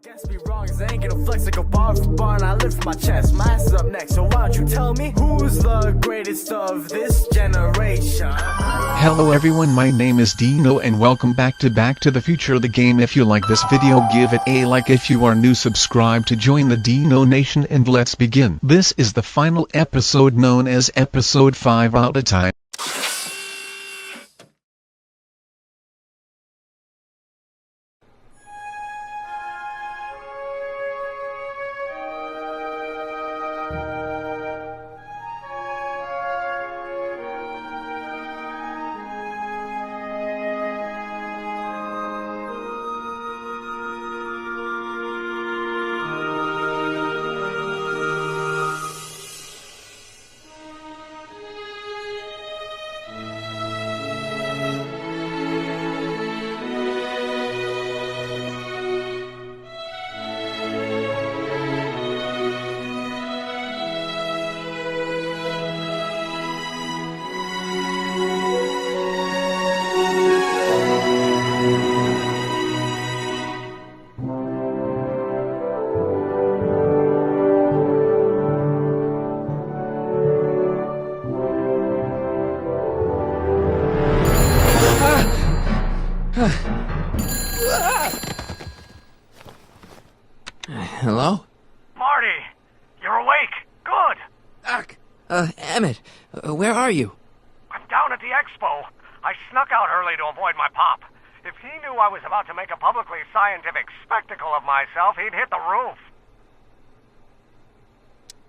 Guess me wrong, cause I ain't gonna flex like a bar for bar, and I lift my chest. My ass is up next, so why don't you tell me who's the greatest of this generation? Hello everyone, my name is Dino and welcome back to the Future, the game. If you like this video, give it a like. If you are new, subscribe to join the Dino Nation, and let's begin. This is the final episode known as episode 5 Outatime. Hello? Marty! You're awake! Good! Doc! Emmett, where are you? I'm down at the expo. I snuck out early to avoid my pop. If he knew I was about to make a publicly scientific spectacle of myself, he'd hit the roof.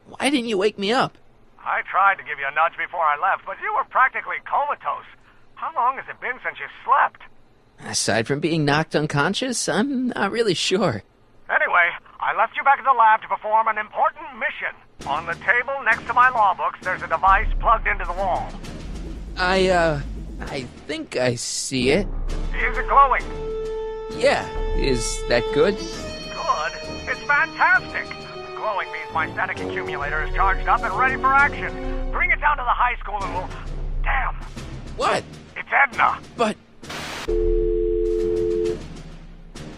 Why didn't you wake me up? I tried to give you a nudge before I left, but you were practically comatose. How long has it been since you slept? Aside from being knocked unconscious, I'm not really sure. Anyway, I left you back at the lab to perform an important mission. On the table next to my law books, there's a device plugged into the wall. I think I see it. Is it glowing? Yeah, is that good? Good? It's fantastic! Glowing means my static accumulator is charged up and ready for action. Bring it down to the high school and we'll... Damn! What? It's Edna! But...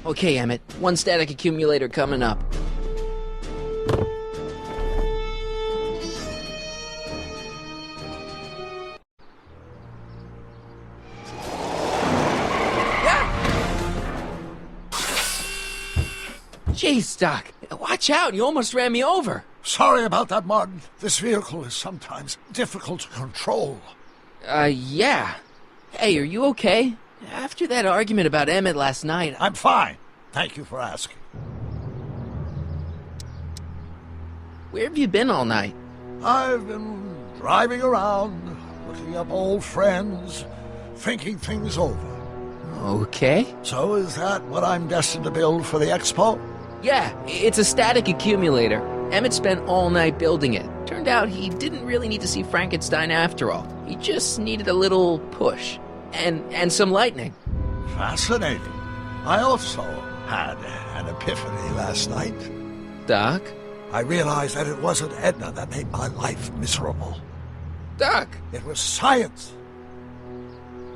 Okay, Emmett, one static accumulator coming up. Jeez, Doc, watch out, you almost ran me over. Sorry about that, Martin. This vehicle is sometimes difficult to control. Yeah. Hey, are you okay? After that argument about Emmett last night... I'm fine. Thank you for asking. Where have you been all night? I've been driving around, looking up old friends, thinking things over. Okay. So is that what I'm destined to build for the expo? Yeah, it's a static accumulator. Emmett spent all night building it. Turned out he didn't really need to see Frankenstein after all. He just needed a little push. And some lightning. Fascinating. I also had an epiphany last night. Doc? I realized that it wasn't Edna that made my life miserable. Doc! It was science.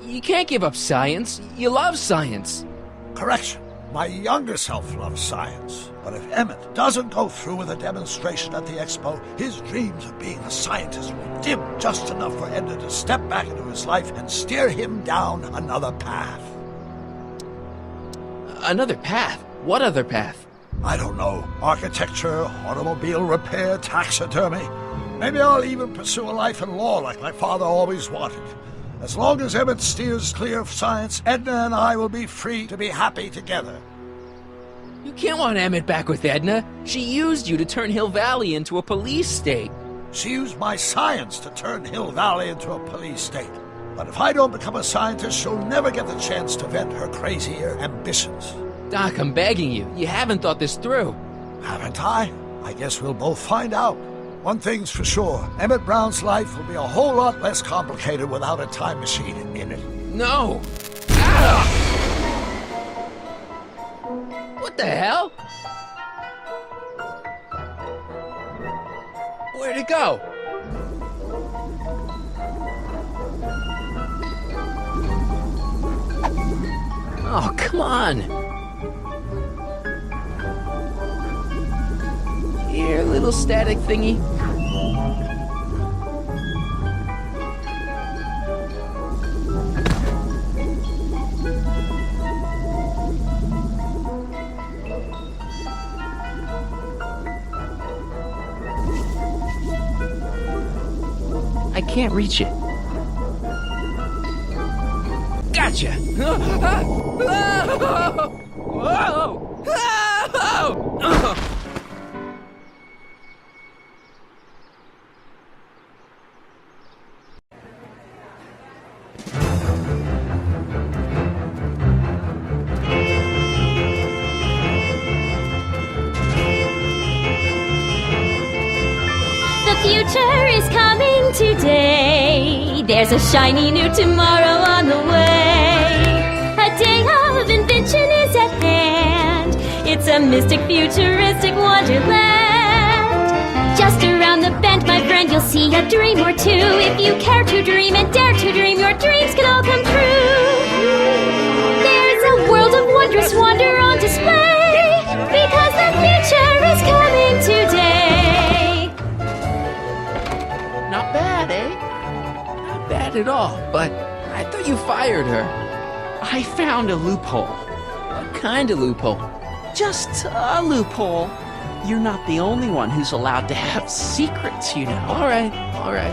You can't give up science. You love science. Correction. My younger self loves science. But if Emmett doesn't go through with a demonstration at the expo, his dreams of being a scientist will dim just enough for Edna to step back into his life and steer him down another path. Another path? What other path? I don't know. Architecture, automobile repair, taxidermy. Maybe I'll even pursue a life in law like my father always wanted. As long as Emmett steers clear of science, Edna and I will be free to be happy together. You can't want Emmett back with Edna. She used you to turn Hill Valley into a police state. She used my science to turn Hill Valley into a police state. But if I don't become a scientist, she'll never get the chance to vent her crazier ambitions. Doc, I'm begging you. You haven't thought this through. Haven't I? I guess we'll both find out. One thing's for sure, Emmett Brown's life will be a whole lot less complicated without a time machine in it. No! Ah! What the hell? Where'd it go? Oh, come on. little static thingy? I can't reach it. Gotcha! The future is coming today. There's a shiny new tomorrow on the way. A day of invention is at hand. It's a mystic, futuristic wonderland. Just around the bend, my friend, you'll see a dream or two. If you care to dream and dare to dream, your dreams can all come true. There's a world of wondrous wonder on display, because the future is coming today. Not bad, eh? Not bad at all, but I thought you fired her. I found a loophole. What kind of loophole? Just a loophole. You're not the only one who's allowed to have secrets, you know. All right.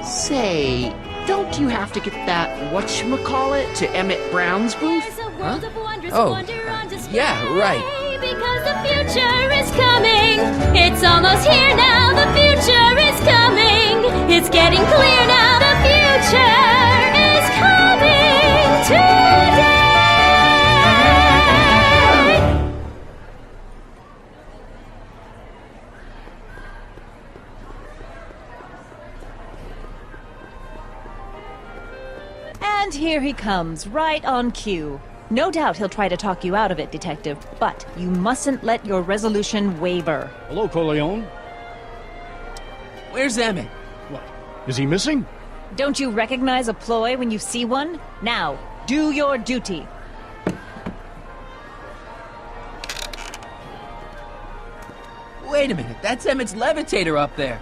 Say, don't you have to get that whatchamacallit to Emmett Brown's booth? There's a world of wondrous Oh, wonder on display. yeah, right. Because the future is coming. It's almost here now. The future is coming. It's getting clear now. The future is coming today. And here he comes, right on cue. No doubt he'll try to talk you out of it, Detective, but you mustn't let your resolution waver. Hello, Corleone. Where's Emmett? What? Is he missing? Don't you recognize a ploy when you see one? Now, do your duty. Wait a minute, that's Emmett's levitator up there.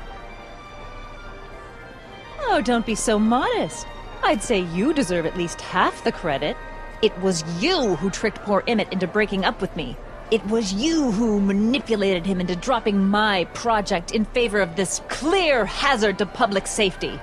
Oh, don't be so modest. I'd say you deserve at least half the credit. It was you who tricked poor Emmett into breaking up with me. It was you who manipulated him into dropping my project in favor of this clear hazard to public safety.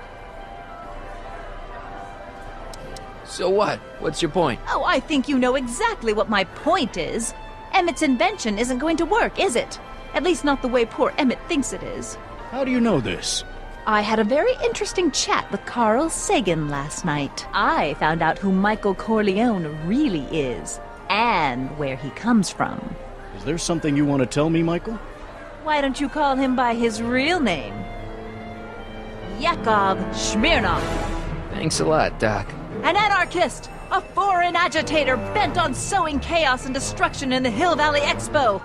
So what? What's your point? Oh, I think you know exactly what my point is. Emmett's invention isn't going to work, is it? At least not the way poor Emmett thinks it is. How do you know this? I had a very interesting chat with Carl Sagan last night. I found out who Michael Corleone really is, and where he comes from. Is there something you want to tell me, Michael? Why don't you call him by his real name? Yakov Smirnov. Thanks a lot, Doc. An anarchist! A foreign agitator bent on sowing chaos and destruction in the Hill Valley Expo!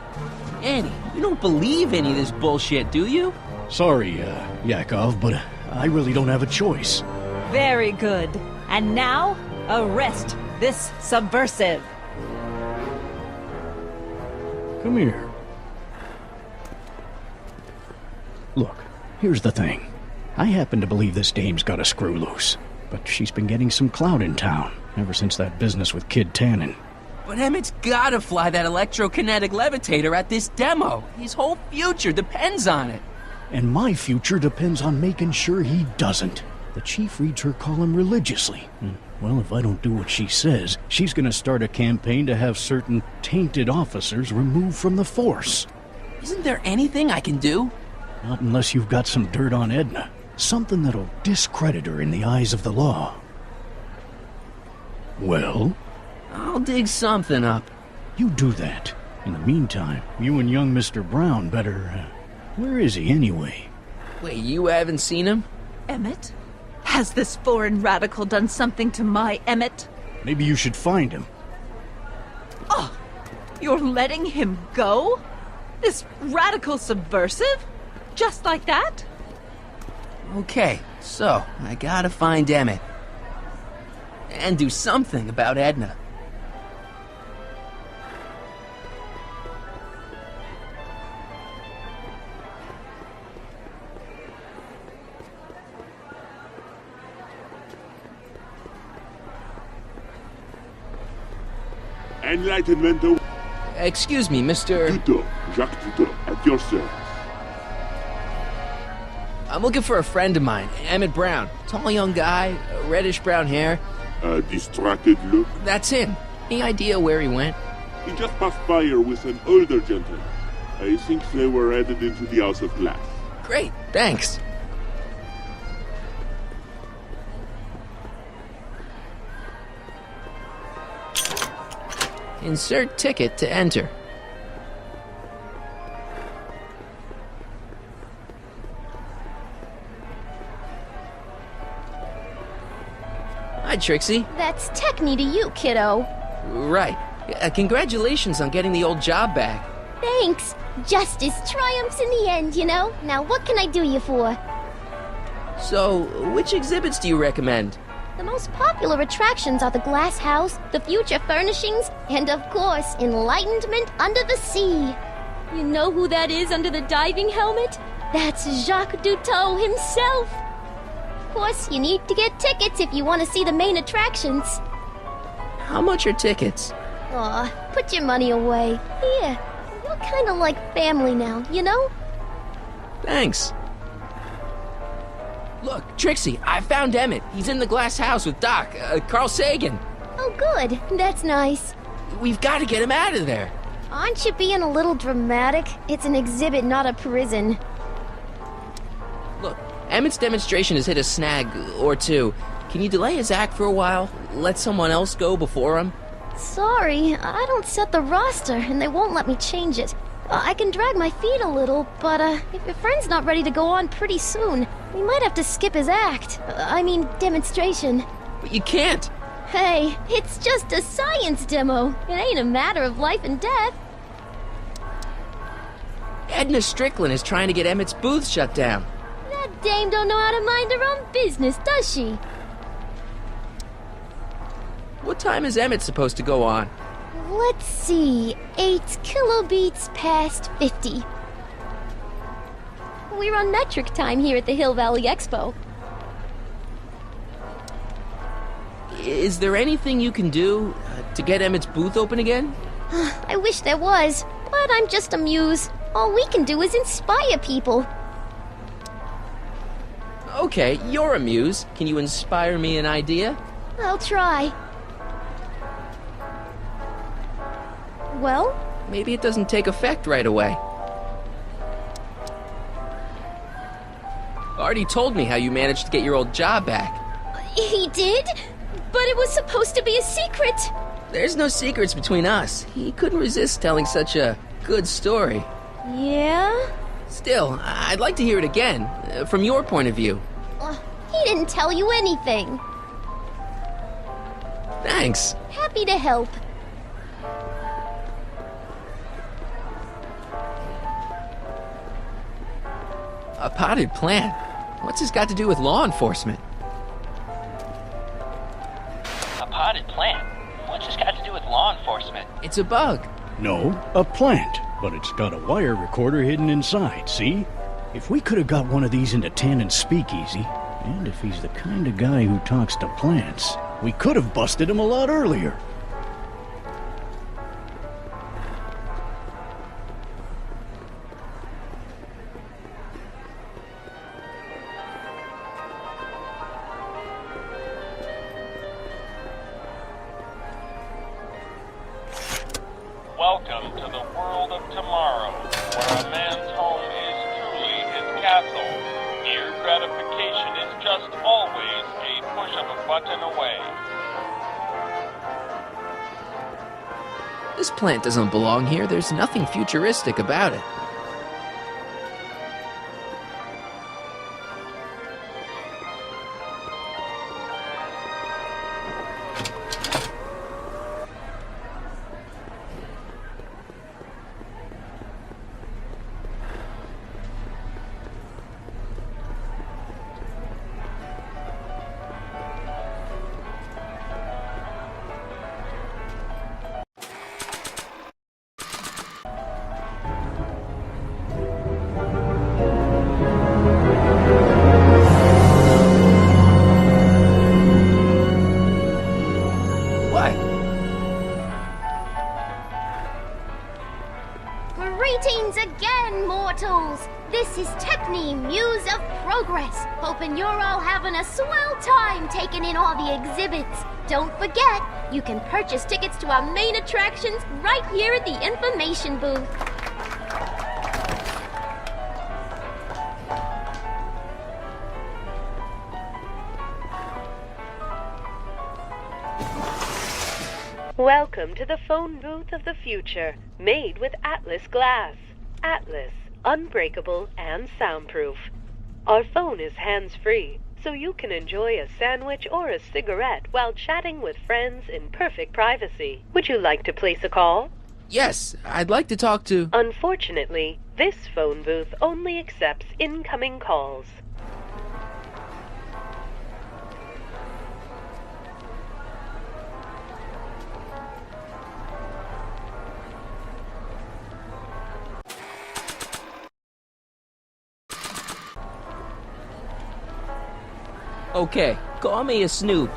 Annie, you don't believe any of this bullshit, do you? Sorry, Yakov, but I really don't have a choice. Very good. And now, arrest this subversive. Come here. Look, here's the thing. I happen to believe this dame's got a screw loose, but she's been getting some clout in town ever since that business with Kid Tannen. But Emmett's gotta fly that electrokinetic levitator at this demo. His whole future depends on it. And my future depends on making sure he doesn't. The chief reads her column religiously. And, well, if I don't do what she says, she's gonna start a campaign to have certain tainted officers removed from the force. Isn't there anything I can do? Not unless you've got some dirt on Edna. Something that'll discredit her in the eyes of the law. Well? I'll dig something up. You do that. In the meantime, you and young Mr. Brown better... where is he, anyway? Wait, you haven't seen him? Emmett? Has this foreign radical done something to my Emmett? Maybe you should find him. Oh, you're letting him go? This radical subversive? Just like that? Okay, so I gotta find Emmett. And do something about Edna. Enlightenment Excuse me, Mr. Tutor, Jacques Tutor, at your service. I'm looking for a friend of mine, Emmett Brown. Tall young guy, reddish brown hair. A distracted look. That's him. Any idea where he went? He just passed by here with an older gentleman. I think they were headed into the House of Glass. Great, thanks. Insert ticket to enter. Hi, Trixie. That's techni to you, kiddo. Right. Congratulations on getting the old job back. Thanks. Justice triumphs in the end, you know? Now what can I do you for? So, which exhibits do you recommend? The most popular attractions are the Glass House, the Future Furnishings, and of course, Enlightenment Under the Sea. You know who that is under the diving helmet? That's Jacques Duteau himself. Of course, you need to get tickets if you want to see the main attractions. How much are tickets? Aw, put your money away. Here, you're kind of like family now, you know? Thanks. Look, Trixie, I found Emmett. He's in the Glass House with Doc, Carl Sagan. Oh, good. That's nice. We've got to get him out of there. Aren't you being a little dramatic? It's an exhibit, not a prison. Look, Emmett's demonstration has hit a snag or two. Can you delay his act for a while? Let someone else go before him? Sorry, I don't set the roster, and they won't let me change it. I can drag my feet a little, but if your friend's not ready to go on pretty soon, we might have to skip his act. I mean, demonstration. But you can't. Hey, it's just a science demo. It ain't a matter of life and death. Edna Strickland is trying to get Emmett's booth shut down. That dame don't know how to mind her own business, does she? What time is Emmett supposed to go on? Let's see, 8 kilobeats past 50. We're on metric time here at the Hill Valley Expo. Is there anything you can do to get Emmett's booth open again? I wish there was, but I'm just a muse. All we can do is inspire people. Okay, you're a muse. Can you inspire me an idea? I'll try. Well? Maybe it doesn't take effect right away. Artie told me how you managed to get your old job back. He did? But it was supposed to be a secret. There's no secrets between us. He couldn't resist telling such a good story. Yeah? Still, I'd like to hear it again, from your point of view. He didn't tell you anything. Thanks. Happy to help. A potted plant? What's this got to do with law enforcement? A potted plant? What's this got to do with law enforcement? It's a bug. No, a plant, but it's got a wire recorder hidden inside, see? If we could have got one of these into Tannen's speakeasy, and if he's the kind of guy who talks to plants, we could have busted him a lot earlier. Welcome to the world of tomorrow, where a man's home is truly his castle. Here, gratification is just always a push of a button away. This plant doesn't belong here. There's nothing futuristic about it. Greetings again, mortals! This is Techni, Muse of Progress. Hoping you're all having a swell time taking in all the exhibits. Don't forget, you can purchase tickets to our main attractions right here at the information booth. Welcome to the phone booth of the future, made with Atlas glass. Atlas, unbreakable and soundproof. Our phone is hands-free, so you can enjoy a sandwich or a cigarette while chatting with friends in perfect privacy. Would you like to place a call? Yes, I'd like to talk to... Unfortunately, this phone booth only accepts incoming calls. Okay, call me a snoop.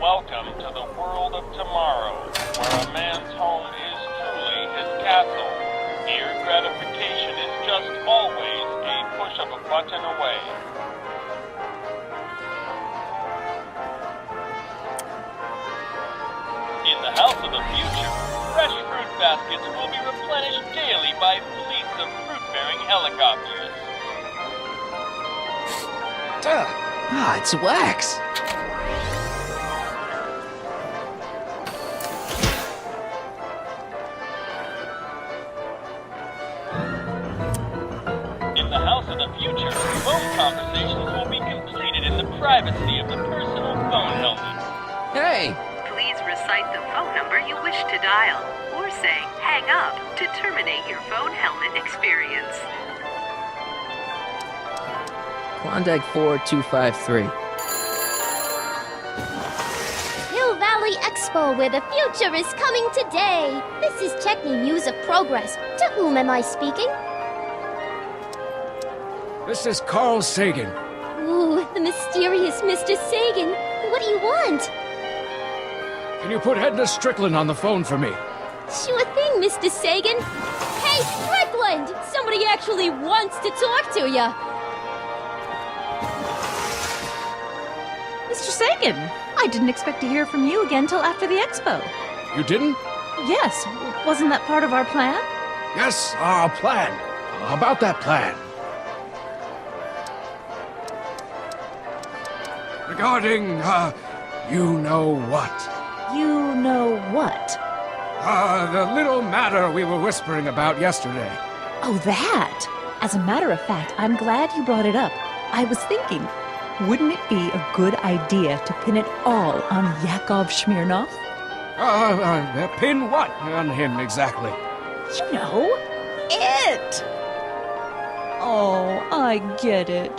Welcome to the world of tomorrow, where a man's home is truly his castle. Here, gratification is just always a push of a button away. In the house of the future, fresh fruit baskets will be replenished daily by fleets of fruit-bearing helicopters. Ah, it's wax. Phone conversations will be completed in the privacy of the personal phone helmet. Hey! Please recite the phone number you wish to dial, or say hang up to terminate your phone helmet experience. Klondike 4253. Hill Valley Expo, where the future is coming today. This is Techni, Muse of Progress. To whom am I speaking? This is Carl Sagan. Ooh, the mysterious Mr. Sagan. What do you want? Can you put Edna Strickland on the phone for me? Sure thing, Mr. Sagan. Hey, Strickland! Somebody actually wants to talk to you. Mr. Sagan, I didn't expect to hear from you again till after the expo. You didn't? Yes, wasn't that part of our plan? Yes, our plan. About that plan. Regarding, you know what? You know what? The little matter we were whispering about yesterday. Oh, that! As a matter of fact, I'm glad you brought it up. I was thinking, wouldn't it be a good idea to pin it all on Yakov Smirnov? Pin what on him exactly? You know, it! Oh, I get it.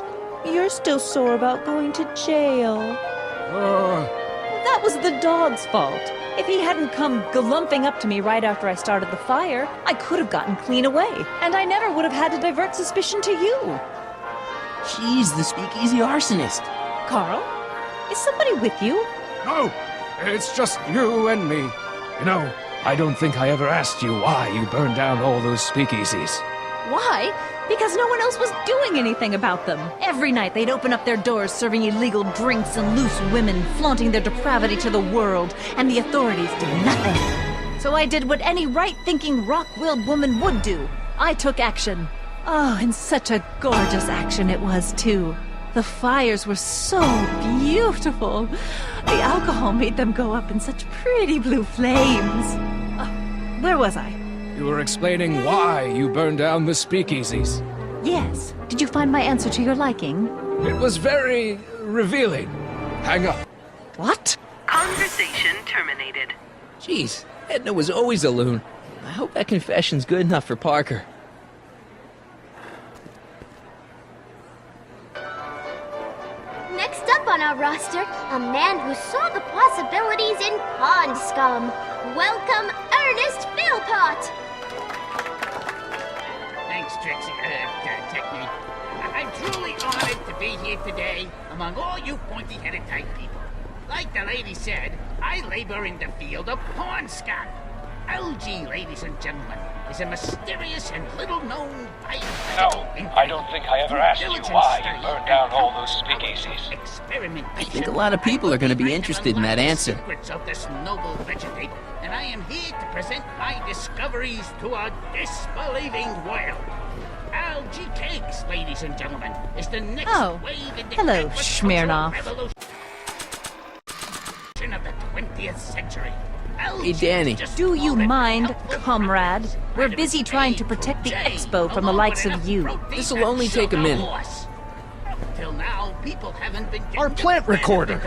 You're still sore about going to jail. That was the dog's fault. If he hadn't come galumping up to me right after I started the fire, I could have gotten clean away, and I never would have had to divert suspicion to you. She's the speakeasy arsonist. Carl, is somebody with you? No, it's just you and me. You know, I don't think I ever asked you why you burned down all those speakeasies. Why? Because no one else was doing anything about them. Every night they'd open up their doors serving illegal drinks and loose women, flaunting their depravity to the world, and the authorities did nothing. So I did what any right-thinking, rock-willed woman would do. I took action. Oh, and such a gorgeous action it was, too. The fires were so beautiful. The alcohol made them go up in such pretty blue flames. Where was I? You were explaining why you burned down the speakeasies. Yes. Did you find my answer to your liking? It was very revealing. Hang up. What? Conversation terminated. Jeez, Edna was always a loon. I hope that confession's good enough for Parker. Next up on our roster, a man who saw the possibilities in pond scum. Welcome, Ernest Philpott! Thanks, Trixie, Technique. I'm truly honored to be here today among all you pointy-headed type people. Like the lady said, I labor in the field of porn scum. LG, ladies and gentlemen, is a mysterious and little-known biological I don't think I ever asked you why you burned down all those speakeasies. I think a lot of people are going to be interested in that answer. Secrets of this noble vegetate, and I am here to present my discoveries to a disbelieving world. Algae cakes, ladies and gentlemen, is the next wave in the hello, Smirnoff. revolution of the 20th century. Hey, Danny. Do you mind, comrade? We're busy trying to protect the expo from the likes of you. This'll only take a minute. Till now, people haven't been Our plant recorder!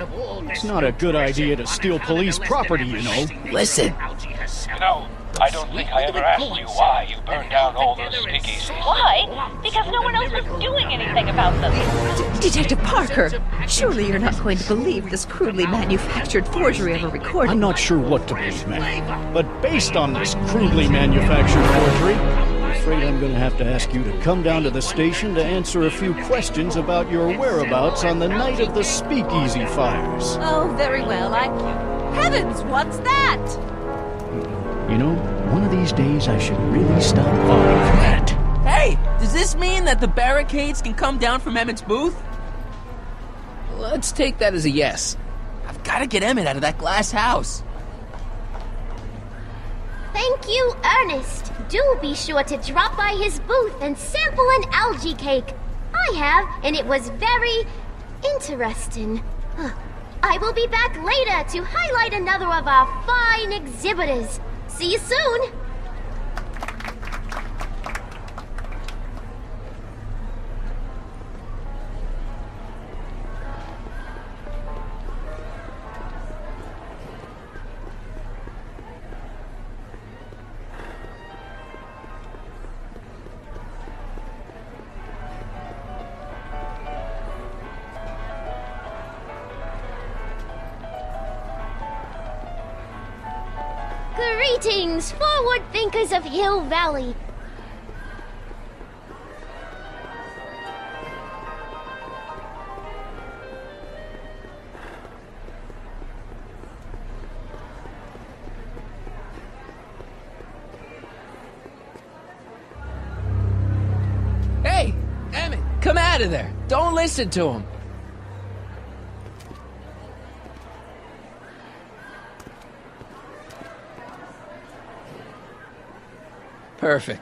It's not a good idea to steal police property, you know. Listen. I don't think I ever asked you why you burned down all those speakeasies. Why? Because no one else was doing anything about them. Detective Parker, surely you're not going to believe this crudely manufactured forgery of a recording. I'm not sure what to believe, man. But based on this crudely manufactured forgery, I'm afraid I'm going to have to ask you to come down to the station to answer a few questions about your whereabouts on the night of the speakeasy fires. Oh, very well. Heavens, what's that? You know, one of these days I should really stop falling for that. Hey, does this mean that the barricades can come down from Emmett's booth? Let's take that as a yes. I've got to get Emmett out of that glass house. Thank you, Ernest. Do be sure to drop by his booth and sample an algae cake. I have, and it was very interesting. I will be back later to highlight another of our fine exhibitors. See you soon! Greetings, forward thinkers of Hill Valley. Hey, Emmett, come out of there. Don't listen to him. Perfect.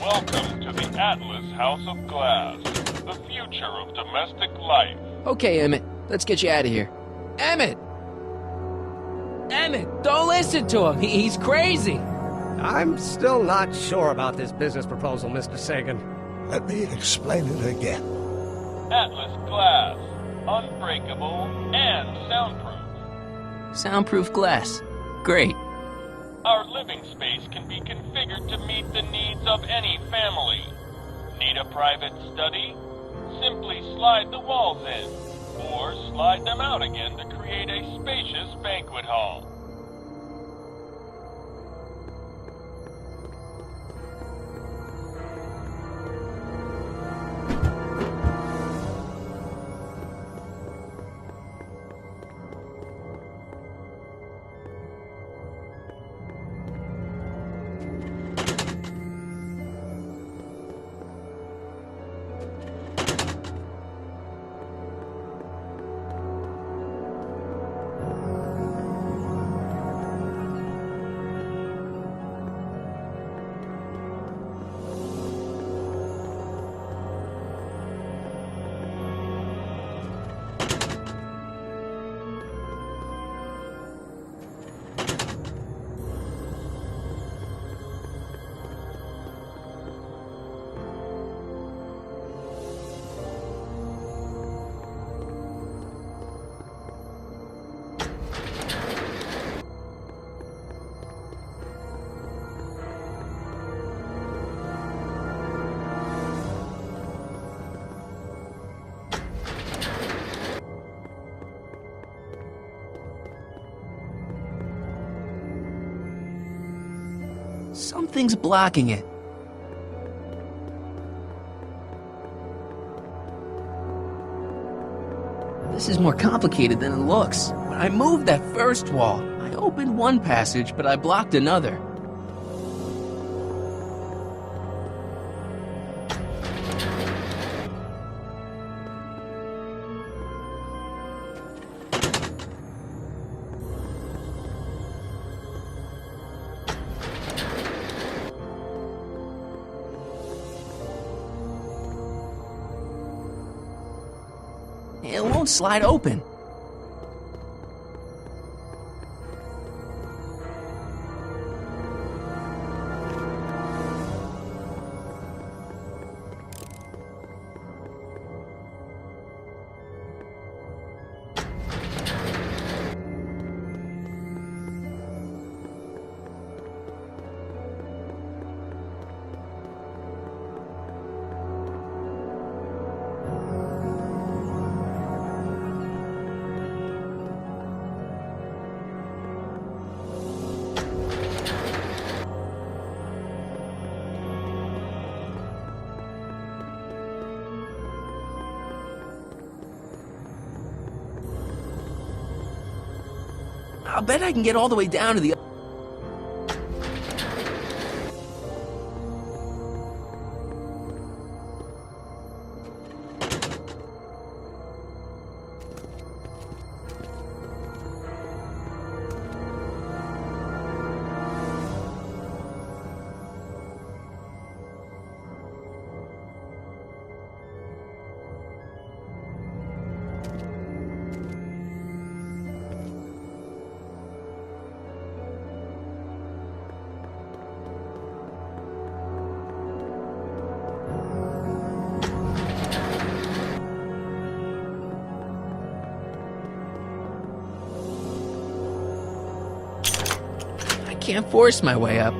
Welcome to the Atlas House of Glass, the future of domestic life. Okay, Emmett, let's get you out of here. Emmett! Emmett, don't listen to him. He's crazy. I'm still not sure about this business proposal, Mr. Sagan. Let me explain it again. Atlas Glass, unbreakable and soundproof. Soundproof glass. Great. Our living space can be configured to meet the needs of any family. Need a private study? Simply slide the walls in, or slide them out again to create a spacious banquet hall. Something's blocking it. This is more complicated than it looks. When I moved that first wall, I opened one passage, but I blocked another. It won't slide open. I'll bet I can get all the way down to the... Can't force my way up.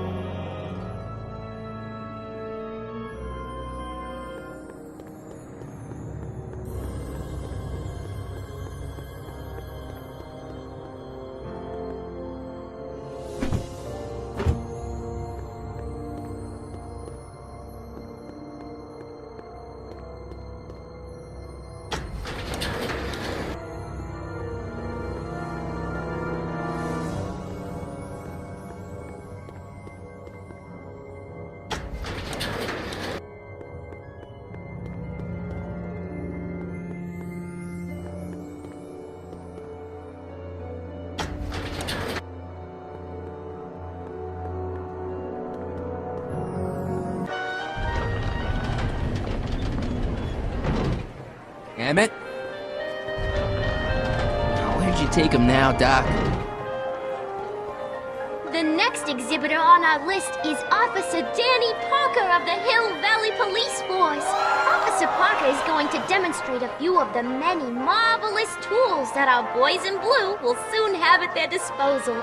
Emmett? Where'd you take him now, Doc? The next exhibitor on our list is Officer Danny Parker of the Hill Valley Police Force. Officer Parker is going to demonstrate a few of the many marvelous tools that our boys in blue will soon have at their disposal.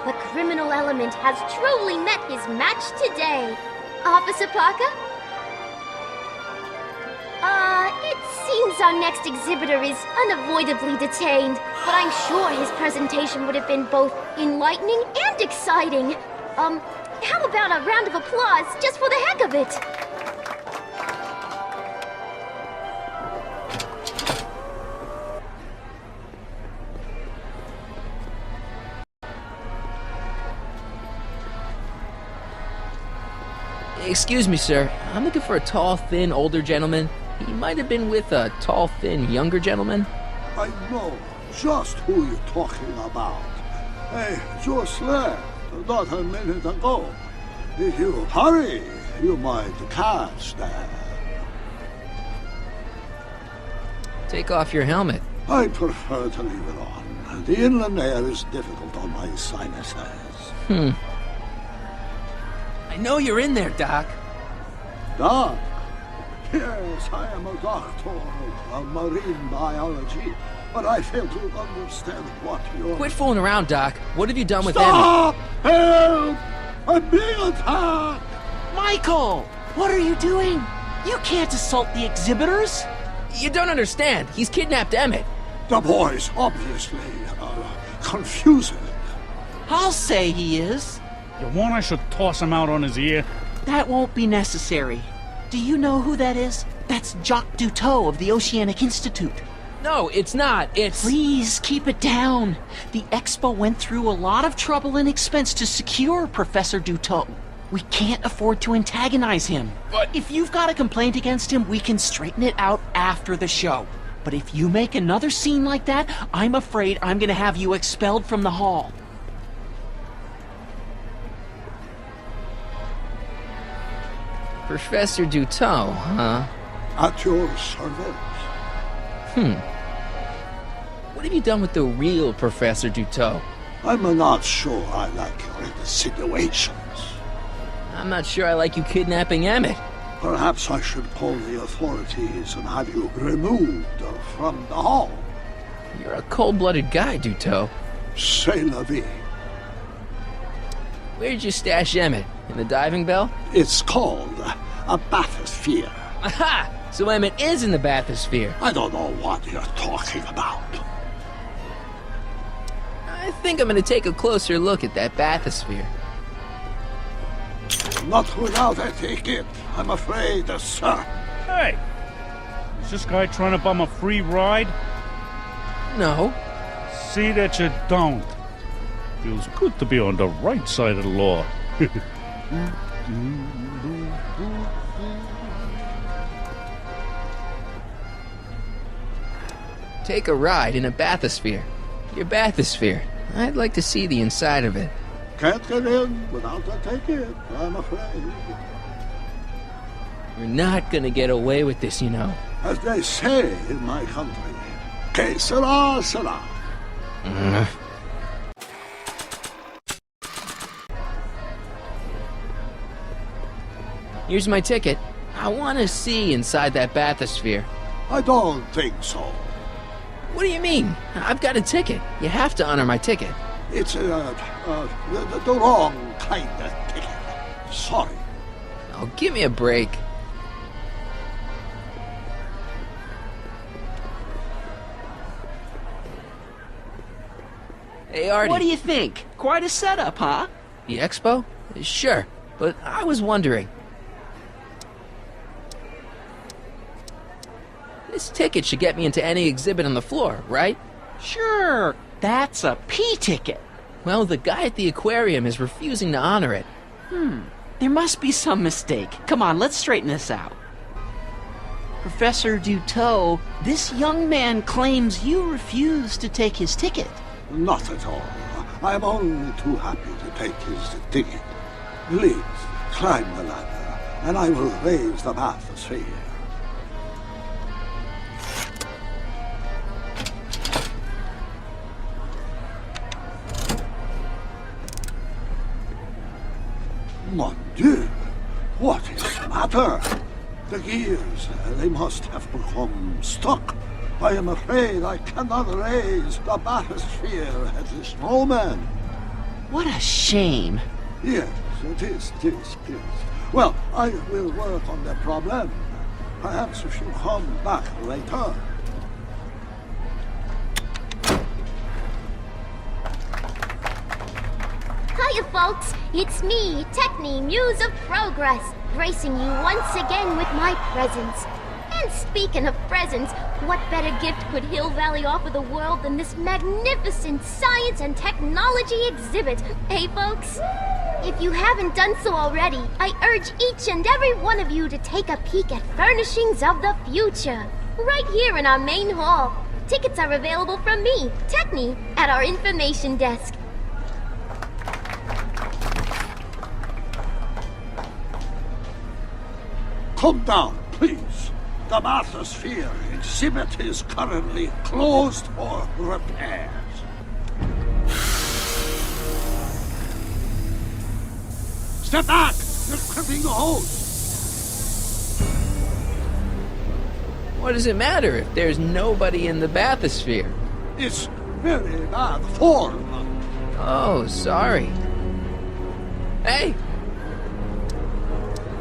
The criminal element has truly met his match today. Officer Parker? It seems our next exhibitor is unavoidably detained, but I'm sure his presentation would have been both enlightening and exciting. How about a round of applause just for the heck of it? Excuse me, sir. I'm looking for a tall, thin, older gentleman. He might have been with a tall, thin, younger gentleman. I know just who you're talking about. I just left not a minute ago. If you hurry, you might catch them. Take off your helmet. I prefer to leave it on. The inland air is difficult on my sinuses. I know you're in there, Doc. Doc? Yes, I am a doctor of marine biology, but I fail to understand what you're... Quit fooling around, Doc. What have you done with Stop! Emmett? Help! I'm being attacked! Michael! What are you doing? You can't assault the exhibitors! You don't understand. He's kidnapped Emmett. The boy's obviously confused. I'll say he is. You want I should toss him out on his ear? That won't be necessary. Do you know who that is? That's Jacques Duteau of the Oceanic Institute. No, it's not. It's... Please, keep it down. The Expo went through a lot of trouble and expense to secure Professor Duteau. We can't afford to antagonize him. But... If you've got a complaint against him, we can straighten it out after the show. But if you make another scene like that, I'm afraid I'm gonna have you expelled from the hall. Professor Duteau, huh? At your service. What have you done with the real Professor Duteau? I'm not sure I like your insinuations. I'm not sure I like you kidnapping Emmett. Perhaps I should call the authorities and have you removed from the hall. You're a cold-blooded guy, Duteau. C'est la vie. Where'd you stash Emmett? In the diving bell? It's called a bathysphere. Aha! So Emmett is in the bathysphere. I don't know what you're talking about. I think I'm gonna take a closer look at that bathysphere. Not without a ticket, I'm afraid, sir. Hey! Is this guy trying to bum a free ride? No. See that you don't. Feels good to be on the right side of the law. Take a ride in a bathysphere. Your bathysphere. I'd like to see the inside of it. Can't get in without a ticket, I'm afraid. You're not gonna get away with this, you know. As they say in my country, que sera, sera. Here's my ticket. I want to see inside that bathysphere. I don't think so. What do you mean? I've got a ticket. You have to honor my ticket. It's the wrong kind of ticket. Sorry. Oh, give me a break. Hey, Artie. What do you think? Quite a setup, huh? The expo? Sure, but I was wondering. This ticket should get me into any exhibit on the floor, right? Sure, that's a P ticket. Well, the guy at the aquarium is refusing to honor it. There must be some mistake. Come on, let's straighten this out. Professor Duteau, this young man claims you refused to take his ticket. Not at all. I'm only too happy to take his ticket. Please, climb the ladder, and I will raise the bathysphere. Mon Dieu! What is the matter? The gears, they must have become stuck. I am afraid I cannot raise the bathysphere at this moment. What a shame. Yes, it is. Well, I will work on the problem. Perhaps if you come back later. Hiya, folks. It's me, Techni, Muse of Progress, gracing you once again with my presence. And speaking of presents, what better gift could Hill Valley offer the world than this magnificent science and technology exhibit? Hey, folks? If you haven't done so already, I urge each and every one of you to take a peek at Furnishings of the Future, right here in our main hall. Tickets are available from me, Techni, at our information desk. Come down, please. The bathysphere exhibit is currently closed for repairs. Step back! You're crimping the hose! What does it matter if there's nobody in the bathysphere? It's very bad form. Oh, sorry. Hey!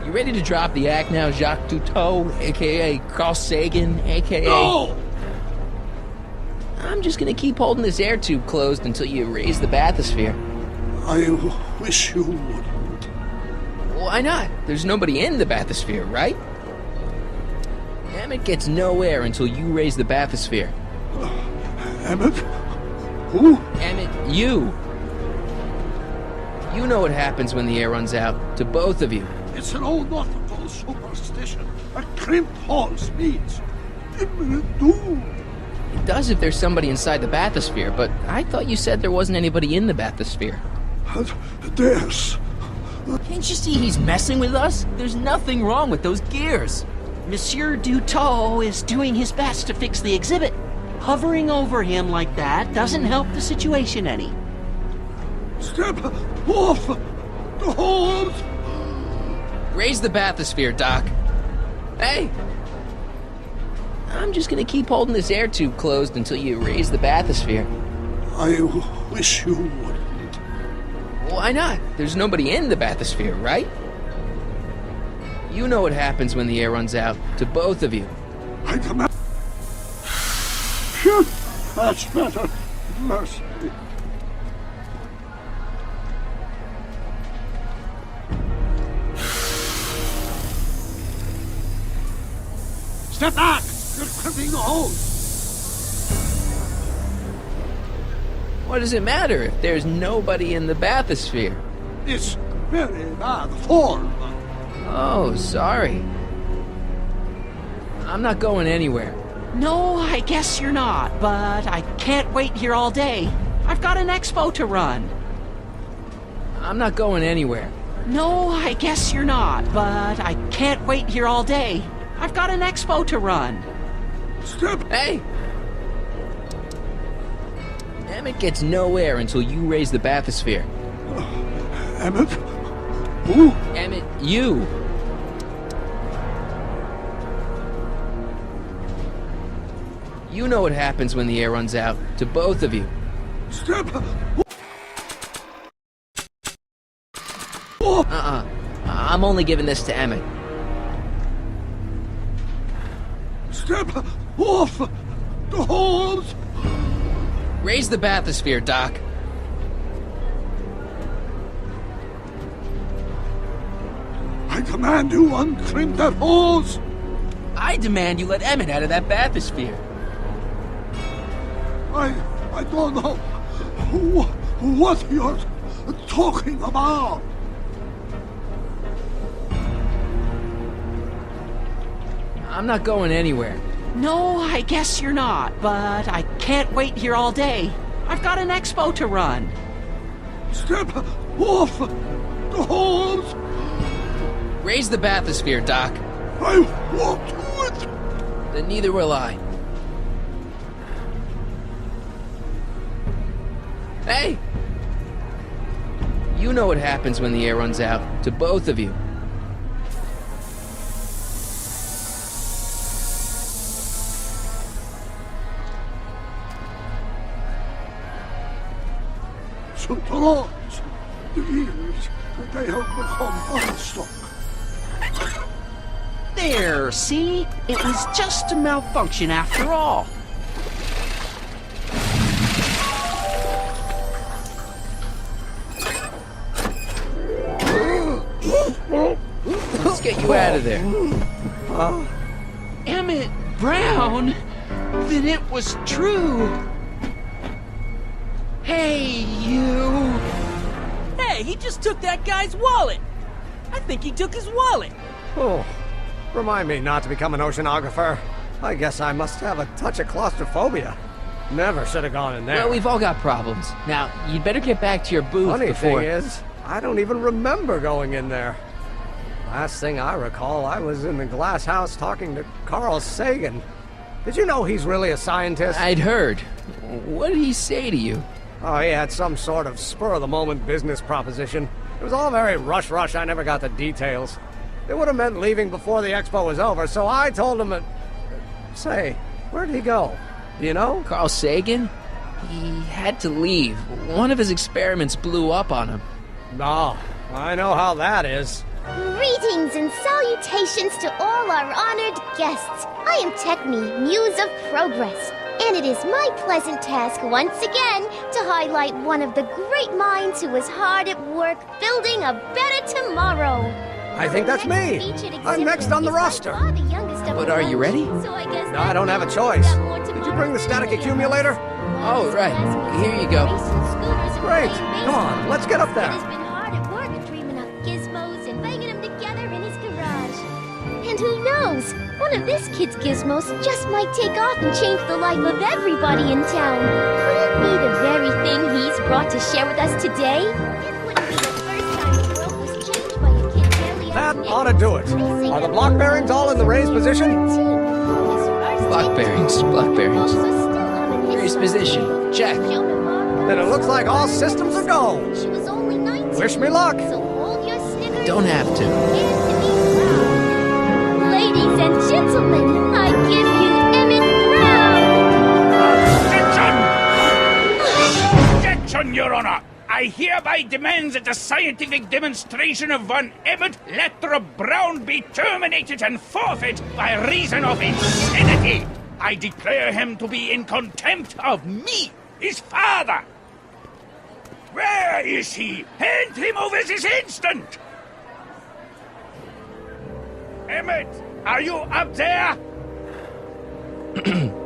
You ready to drop the act now, Jacques Duteau, a.k.a. Carl Sagan, a.k.a. No! I'm just gonna keep holding this air tube closed until you raise the bathysphere. I wish you wouldn't. Why not? There's nobody in the bathysphere, right? Emmett gets no air until you raise the bathysphere. Emmett? Who? Emmett, you. You know what happens when the air runs out, to both of you. It's an old nautical superstition. A crimped horse means imminent doom. It does if there's somebody inside the bathysphere, but I thought you said there wasn't anybody in the bathysphere. There's... Can't you see he's messing with us? There's nothing wrong with those gears. Monsieur Dutot is doing his best to fix the exhibit. Hovering over him like that doesn't help the situation any. Step off the hose! Raise the bathysphere, Doc. Hey! I'm just gonna keep holding this air tube closed until you raise the bathysphere. I wish you wouldn't. Why not? There's nobody in the bathysphere, right? You know what happens when the air runs out, to both of you. I command... Shit! That's better. Mercy. Step back! You're crimping the hose! What does it matter if there's nobody in the bathysphere? It's very bad form. Oh, sorry. I'm not going anywhere. No, I guess you're not, but I can't wait here all day. I've got an expo to run. I'm not going anywhere. No, I guess you're not, but I can't wait here all day. I've got an expo to run. Step! Hey! Emmett gets no air until you raise the bathysphere. Emmett? Who? Emmett, you. You know what happens when the air runs out, to both of you. Step! I'm only giving this to Emmett. Step off the hose! Raise the bathysphere, Doc. I command you uncrimp that hose! I demand you let Emmett out of that bathysphere. I don't know what you're talking about. I'm not going anywhere. No, I guess you're not, but I can't wait here all day. I've got an expo to run. Step off the hose! Raise the bathysphere, Doc. I won't do it! Then neither will I. Hey! You know what happens when the air runs out, to both of you. Sometimes the ears, they have become unstuck. There, see? It was just a malfunction after all. Let's get you out of there. Emmett Brown? Then it was true. Hey, you. Hey, he just took that guy's wallet. I think he took his wallet. Oh, remind me not to become an oceanographer. I guess I must have a touch of claustrophobia. Never should have gone in there. Well, we've all got problems. Now, you'd better get back to your booth Funny before... thing is, I don't even remember going in there. Last thing I recall, I was in the glass house talking to Carl Sagan. Did you know he's really a scientist? I'd heard. What did he say to you? Oh, he had some sort of spur-of-the-moment business proposition. It was all very rush, I never got the details. It would have meant leaving before the expo was over, so I told him that... Say, where'd he go? Do you know? Carl Sagan? He had to leave. One of his experiments blew up on him. Oh, I know how that is. Greetings and salutations to all our honored guests. I am Techne, Muse of Progress. And it is my pleasant task once again to highlight one of the great minds who was hard at work building a better tomorrow. I think that's me. I'm next on the roster. But are you ready? No, I don't have a choice. Did you bring the static accumulator? Oh, right. Here you go. Great. Come on, let's get up there. He's been hard at work dreaming up gizmos and banging them together in his garage. And who knows? One of this kid's gizmos just might take off and change the life of everybody in town. Could it be the very thing he's brought to share with us today? It wouldn't be the first time the world was changed by a kid barely That ought to do it. Are the block bearings all in the raised position? Block bearings. Raised position. Check. Then it looks like all systems are go. Wish me luck. Don't have to. Ladies and gentlemen, I give you Emmett Brown! Objection, Your Honor! I hereby demand that the scientific demonstration of one Emmett Lathrop Brown be terminated and forfeit by reason of insanity. I declare him to be in contempt of me, his father. Where is he? Hand him over this instant! Emmett, are you up there?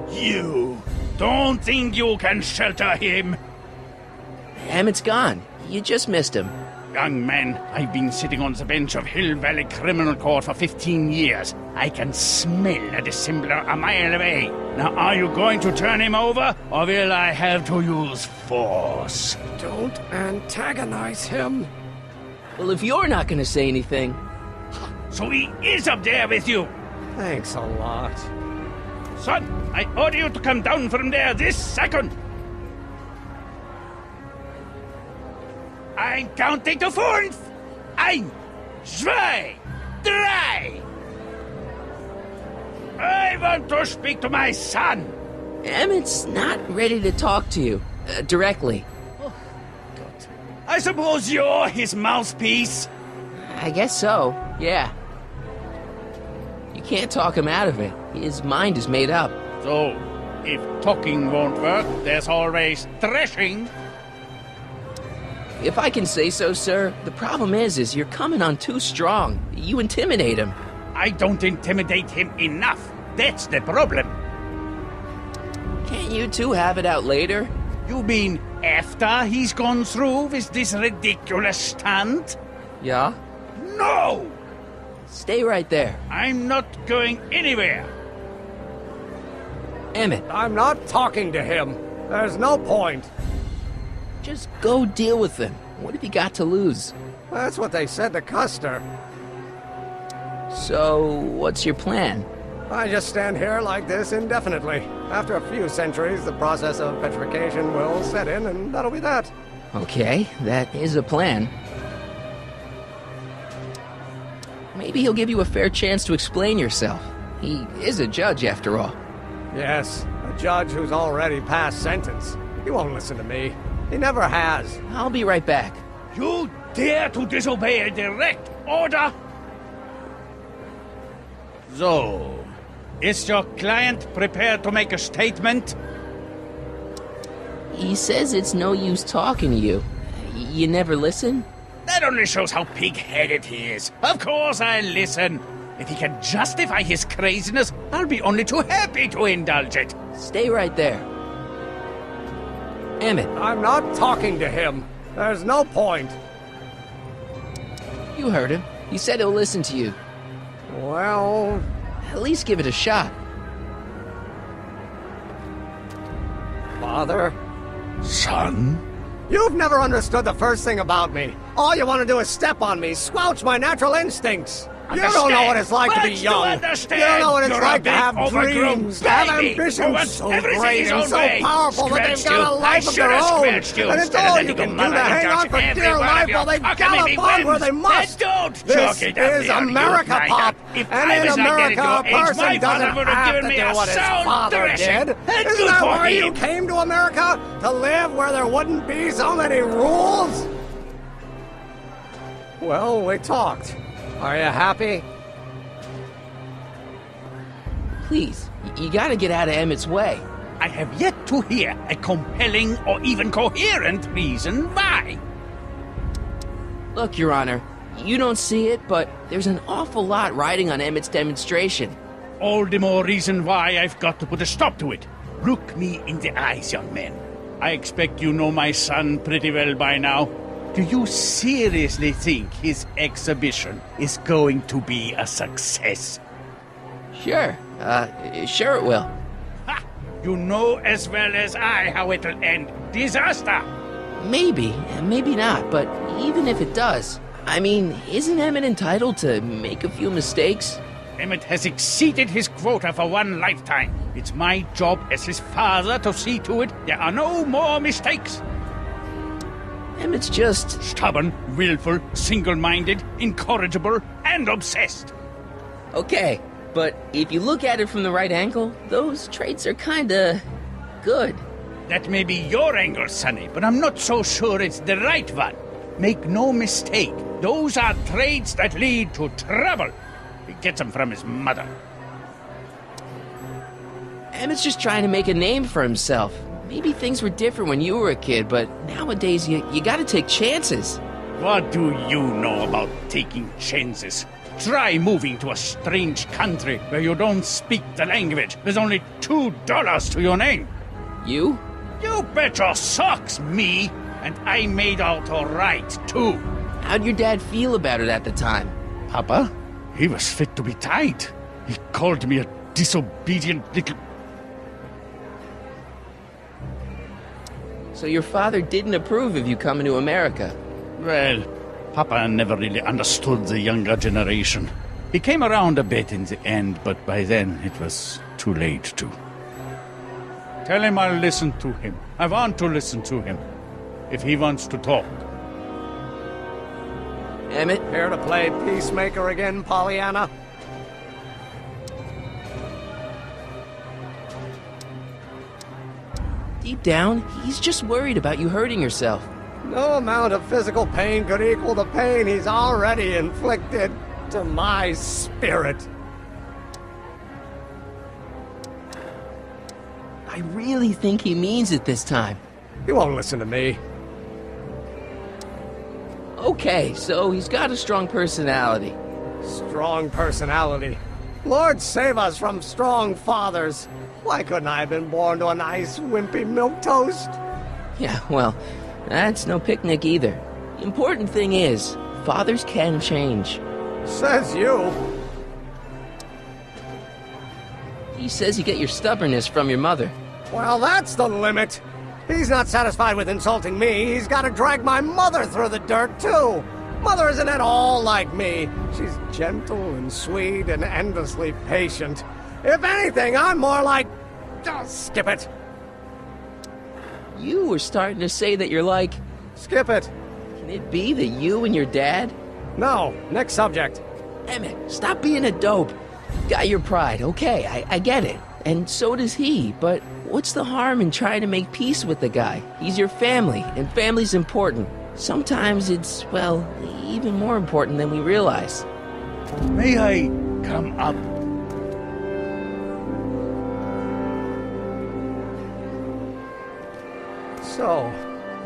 You don't think you can shelter him? Emmett's gone. You just missed him. Young man, I've been sitting on the bench of Hill Valley Criminal Court for 15 years. I can smell a dissembler a mile away. Now, are you going to turn him over, or will I have to use force? Don't antagonize him. Well, if you're not going to say anything... So he is up there with you? Thanks a lot. Son, I order you to come down from there this second. I'm counting to 4. 1, 2, 3. I want to speak to my son. Emmett's not ready to talk to you directly. Oh, God. I suppose you're his mouthpiece? I guess so, yeah. You can't talk him out of it. His mind is made up. So, if talking won't work, there's always threshing. If I can say so, sir, the problem is you're coming on too strong. You intimidate him. I don't intimidate him enough. That's the problem. Can't you two have it out later? You mean after he's gone through with this ridiculous stunt? Yeah? No! Stay right there. I'm not going anywhere. Emmett. I'm not talking to him. There's no point. Just go deal with him. What have you got to lose? That's what they said to Custer. So, what's your plan? I just stand here like this indefinitely. After a few centuries, the process of petrification will set in, and that'll be that. Okay, that is a plan. Maybe he'll give you a fair chance to explain yourself. He is a judge, after all. Yes, a judge who's already passed sentence. He won't listen to me. He never has. I'll be right back. You dare to disobey a direct order? So, is your client prepared to make a statement? He says it's no use talking to you. You never listen? That only shows how pig-headed he is. Of course I'll listen. If he can justify his craziness, I'll be only too happy to indulge it. Stay right there. Emmett. I'm not talking to him. There's no point. You heard him. He said he'll listen to you. Well... At least give it a shot. Father? Son? You've never understood the first thing about me. All you want to do is step on me, squelch my natural instincts. You don't know what it's like to be young. You don't know what it's like to have dreams, to have ambitions so great and so powerful that they've got a life of their own. And it's all you can do to hang on for dear life while they gallop on where they must. This is America, Pop. And in America, a person doesn't have to do what his father did. Isn't that why you came to America? To live where there wouldn't be so many rules? Well, we talked. Are you happy? Please, you gotta get out of Emmett's way. I have yet to hear a compelling or even coherent reason why. Look, Your Honor, you don't see it, but there's an awful lot riding on Emmett's demonstration. All the more reason why I've got to put a stop to it. Look me in the eyes, young man. I expect you know my son pretty well by now. Do you seriously think his exhibition is going to be a success? Sure. Sure it will. Ha! You know as well as I how it'll end. Disaster! Maybe, and maybe not, but even if it does, I mean, isn't Emmett entitled to make a few mistakes? Emmett has exceeded his quota for one lifetime. It's my job as his father to see to it there are no more mistakes. Emmett's just... stubborn, willful, single-minded, incorrigible, and obsessed. Okay, but if you look at it from the right angle, those traits are kinda... good. That may be your angle, Sonny, but I'm not so sure it's the right one. Make no mistake, those are traits that lead to trouble. He gets them from his mother. Emmett's just trying to make a name for himself. Maybe things were different when you were a kid, but nowadays you gotta take chances. What do you know about taking chances? Try moving to a strange country where you don't speak the language. There's only $2 to your name. You? You bet your socks, me! And I made out all right, too. How'd your dad feel about it at the time? Papa? He was fit to be tied. He called me a disobedient little... So your father didn't approve of you coming to America? Well, Papa never really understood the younger generation. He came around a bit in the end, but by then it was too late to. Tell him I'll listen to him. I want to listen to him. If he wants to talk. Emmett? Here to play peacemaker again, Pollyanna? Deep down, he's just worried about you hurting yourself. No amount of physical pain could equal the pain he's already inflicted to my spirit. I really think he means it this time. He won't listen to me. Okay, so he's got a strong personality. Strong personality. Lord save us from strong fathers. Why couldn't I have been born to a nice, wimpy milquetoast? Yeah, well, that's no picnic either. The important thing is, fathers can change. Says you. He says you get your stubbornness from your mother. Well, that's the limit. He's not satisfied with insulting me. He's got to drag my mother through the dirt, too. Mother isn't at all like me. She's gentle and sweet and endlessly patient. If anything, I'm more like... Oh, skip it. You were starting to say that you're like... Skip it. Can it be that you and your dad? No. Next subject. Emmett, stop being a dope. You got your pride, okay, I get it. And so does he, but what's the harm in trying to make peace with the guy? He's your family, and family's important. Sometimes it's, well, even more important than we realize. May I come up? So,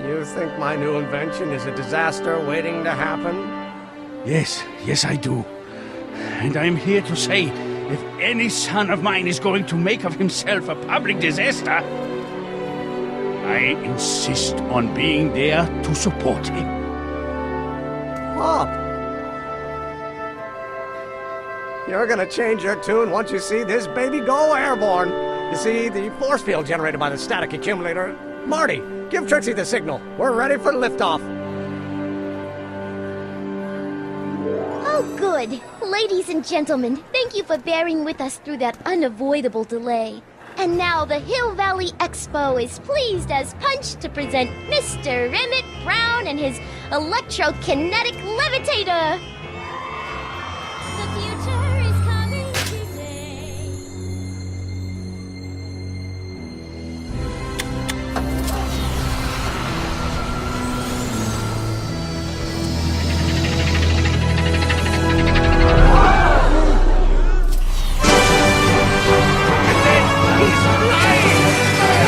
you think my new invention is a disaster waiting to happen? Yes, I do. And I'm here to say, if any son of mine is going to make of himself a public disaster, I insist on being there to support him. Pop! You're gonna change your tune once you see this baby go airborne. You see, the force field generated by the static accumulator... Marty, give Trixie the signal. We're ready for liftoff. Oh, good. Ladies and gentlemen, thank you for bearing with us through that unavoidable delay. And now the Hill Valley Expo is pleased as punch to present Mr. Emmett Brown and his electrokinetic levitator. The future is coming today. He's flying!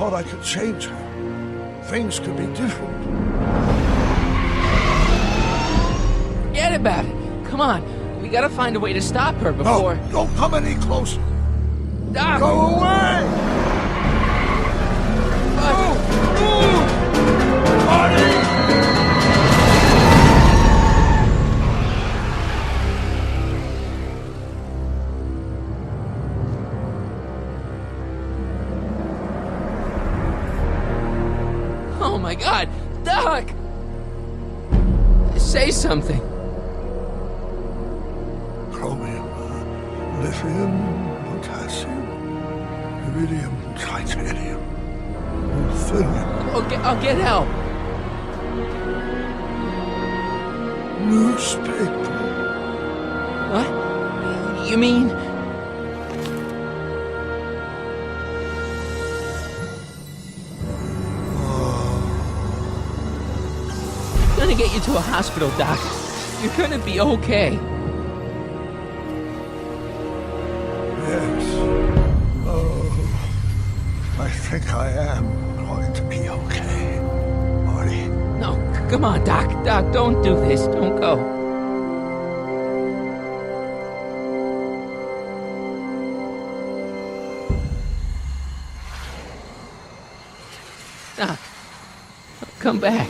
thought I could change her. Things could be different. Forget about it. Come on. We gotta find a way to stop her before... No, don't come any closer. Doc! Go away! Move! Marty! Oh my God! Doc! Say something. Chromium, lithium, potassium, iridium, titanium, ruthenium. I'll get help. Newspaper. What? You mean... I'm gonna get you to a hospital, Doc. You're gonna be okay. Yes. Oh, I think I am going to be okay, Marty. No, come on, Doc. Doc, don't do this. Don't go. Doc, come back.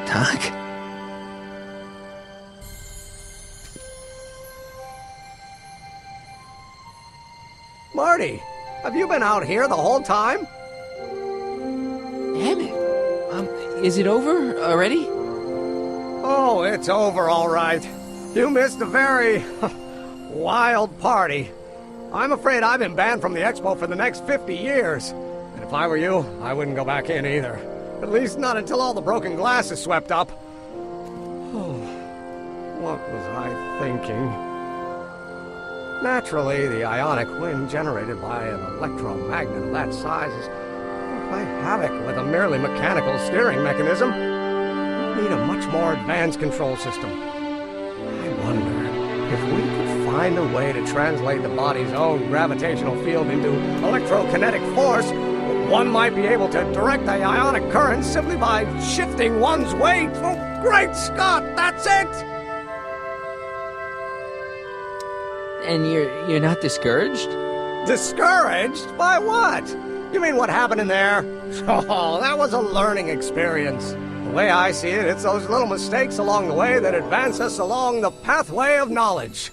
Doc? Marty, have you been out here the whole time? Emmett, is it over already? Oh, it's over all right. You missed a very wild party. I'm afraid I've been banned from the expo for the next 50 years. And if I were you, I wouldn't go back in either. At least not until all the broken glass is swept up. Oh, what was I thinking? Naturally, the ionic wind generated by an electromagnet of that size will play havoc with a merely mechanical steering mechanism. We need a much more advanced control system. I wonder if we could find a way to translate the body's own gravitational field into electrokinetic force. One might be able to direct the ionic current simply by shifting one's weight. Oh, great Scott, that's it! And you're not discouraged? Discouraged? By what? You mean what happened in there? Oh, that was a learning experience. The way I see it, it's those little mistakes along the way that advance us along the pathway of knowledge.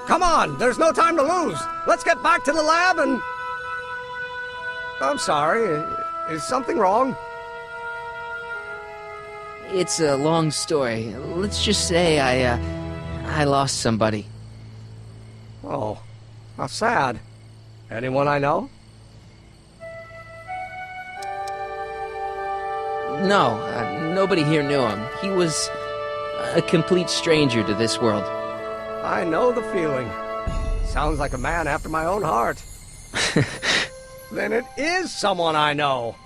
Come on, there's no time to lose. Let's get back to the lab and... I'm sorry, is something wrong? It's a long story. Let's just say I lost somebody. Oh, how sad. Anyone I know? No, nobody here knew him. He was a complete stranger to this world. I know the feeling. Sounds like a man after my own heart. Then it is someone I know.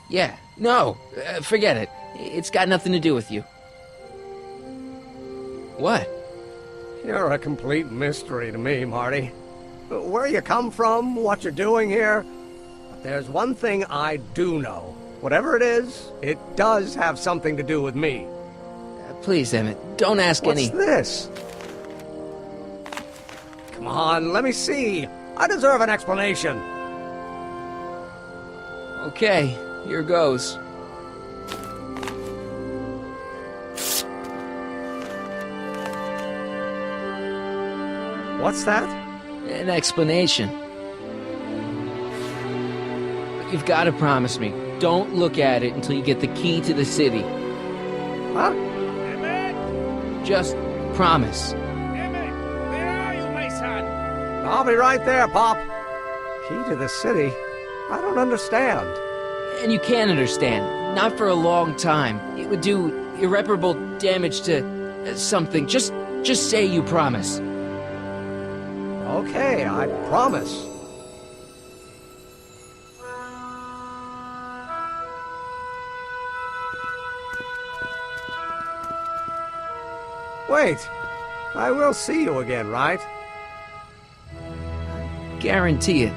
Yeah, no, forget it. It's got nothing to do with you. What? You're a complete mystery to me, Marty. Where you come from, what you're doing here. But there's one thing I do know. Whatever it is, it does have something to do with me. Please, Emmett, don't ask any... What's this? Come on, let me see. I deserve an explanation. Okay, here goes. What's that? An explanation. But you've got to promise me, don't look at it until you get the key to the city. Huh? Emmett! Just promise. Emmett, where are you, my son? I'll be right there, Pop. Key to the city? I don't understand. And you can't understand. Not for a long time. It would do irreparable damage to something. Just say you promise. Okay, I promise. Wait, I will see you again, right? Guarantee it.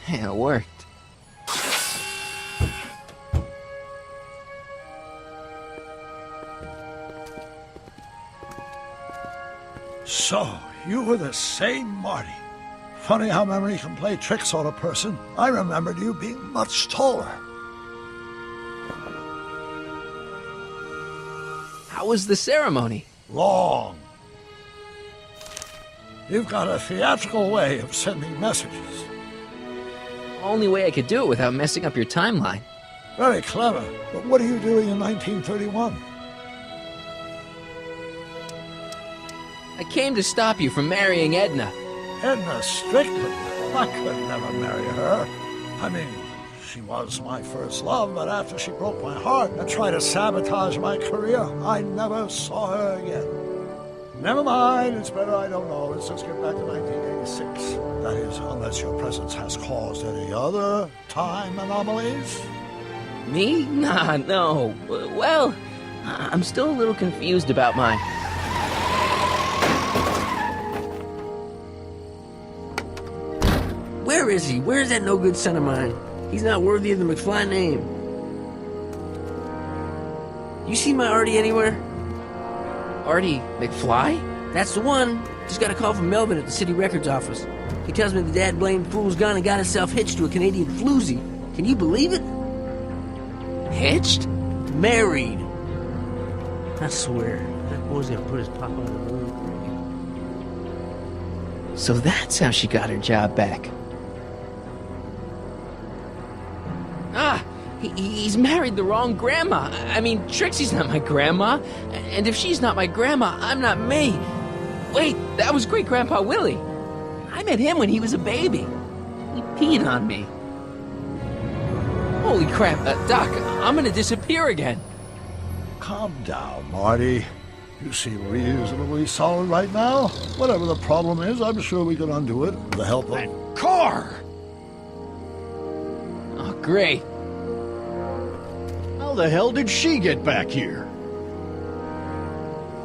Yeah, it worked. So, you were the same Marty. Funny how memory can play tricks on a person. I remembered you being much taller. How was the ceremony? Long. You've got a theatrical way of sending messages. Only way I could do it without messing up your timeline. Very clever. But what are you doing in 1931? I came to stop you from marrying Edna. Edna Strickland? I could never marry her. I mean, she was my first love, but after she broke my heart and tried to sabotage my career, I never saw her again. Never mind, it's better I don't know. Let's just get back to 1986. That is, unless your presence has caused any other time anomalies. Me? Nah, no. Well, I'm still a little confused about mine. Where is he? Where's that no-good son of mine? He's not worthy of the McFly name. You see my Artie anywhere? Artie McFly? That's the one. Just got a call from Melvin at the city records office. He tells me the dad-blamed fool's gone and got himself hitched to a Canadian floozy. Can you believe it? Hitched? Married. I swear, that boy's gonna put his papa on the moon. So that's how she got her job back. Ah! He's married the wrong grandma. I mean, Trixie's not my grandma. And if she's not my grandma, I'm not me. Wait, that was Great-Grandpa Willie. I met him when he was a baby. He peed on me. Holy crap, Doc, I'm gonna disappear again. Calm down, Marty. You seem reasonably solid right now. Whatever the problem is, I'm sure we can undo it with the help of... That car! Oh, great. How the hell did she get back here?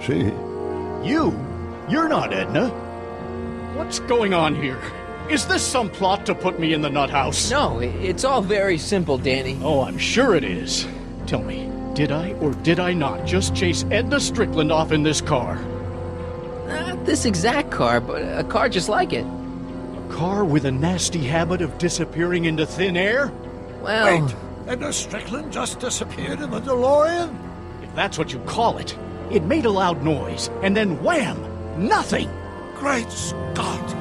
She? You? You're not Edna. What's going on here? Is this some plot to put me in the nut house? No, it's all very simple, Danny. Oh, I'm sure it is. Tell me, did I or did I not just chase Edna Strickland off in this car? Not this exact car, but a car just like it. A car with a nasty habit of disappearing into thin air? Well... Wait, Edna Strickland just disappeared in the DeLorean? If that's what you call it. It made a loud noise, and then wham! Nothing! Great Scott!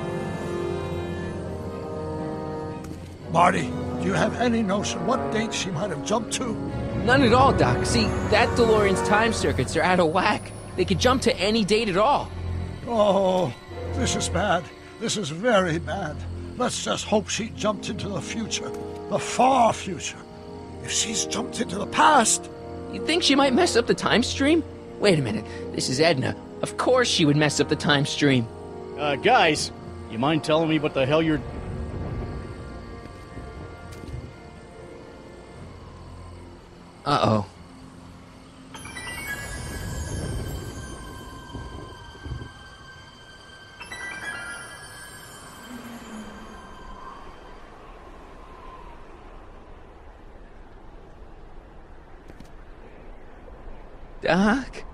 Marty, do you have any notion what date she might have jumped to? None at all, Doc. See, that DeLorean's time circuits are out of whack. They could jump to any date at all. Oh, this is bad. This is very bad. Let's just hope she jumped into the future. The far future. If she's jumped into the past... You think she might mess up the time stream? Wait a minute. This is Edna. Of course she would mess up the time stream. Guys, you mind telling me what the hell you're... Uh-oh. Doc?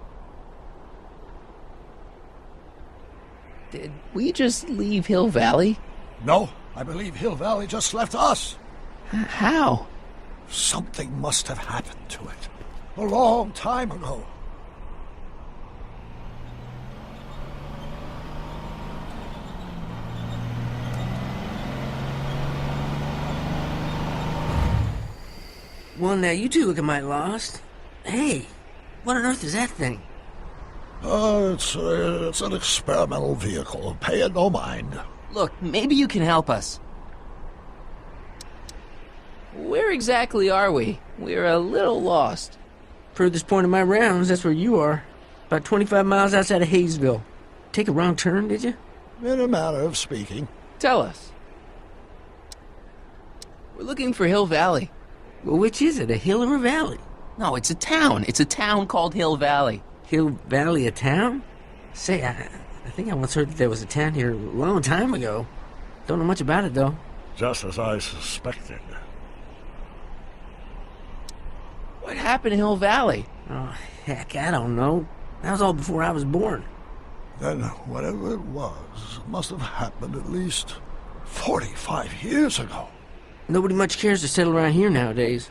Did we just leave Hill Valley? No, I believe Hill Valley just left us. How? Something must have happened to it. A long time ago. Well, now you two look at my lost. Hey, What on earth is that thing? It's an experimental vehicle. Pay it no mind. Look, maybe you can help us. Where exactly are we? We're a little lost. Furthest point of my rounds, that's where you are. About 25 miles outside of Hayesville. Take a wrong turn, did you? In a manner of speaking. Tell us. We're looking for Hill Valley. Well, which is it, a hill or a valley? No, it's a town. It's a town called Hill Valley. Hill Valley, a town? Say, I think I once heard that there was a town here a long time ago. Don't know much about it, though. Just as I suspected. What happened in Hill Valley? Oh, heck, I don't know. That was all before I was born. Then whatever it was must have happened at least 45 years ago. Nobody much cares to settle around here nowadays.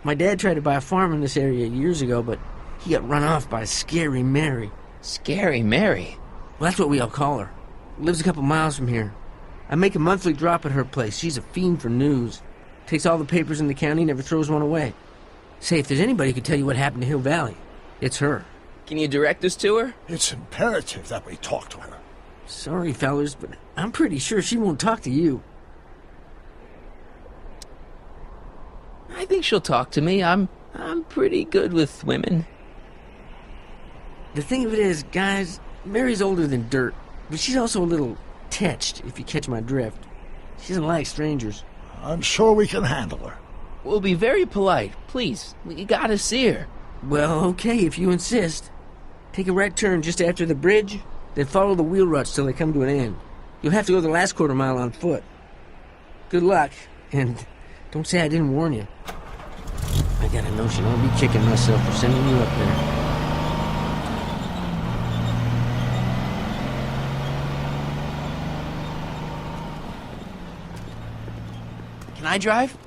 My dad tried to buy a farm in this area years ago, but he got run off by Scary Mary. Scary Mary? Well, that's what we all call her. Lives a couple miles from here. I make a monthly drop at her place. She's a fiend for news. Takes all the papers in the county, never throws one away. Say, if there's anybody who can tell you what happened to Hill Valley, it's her. Can you direct us to her? It's imperative that we talk to her. Sorry, fellas, but I'm pretty sure she won't talk to you. I think she'll talk to me. I'm pretty good with women. The thing of it is, guys, Mary's older than dirt, but she's also a little tetched, if you catch my drift. She doesn't like strangers. I'm sure we can handle her. We'll be very polite. Please, we gotta see her. Well, okay, if you insist. Take a right turn just after the bridge, then follow the wheel ruts till they come to an end. You'll have to go the last quarter mile on foot. Good luck, and don't say I didn't warn you. I got a notion I'll be kicking myself for sending you up there. Can I drive?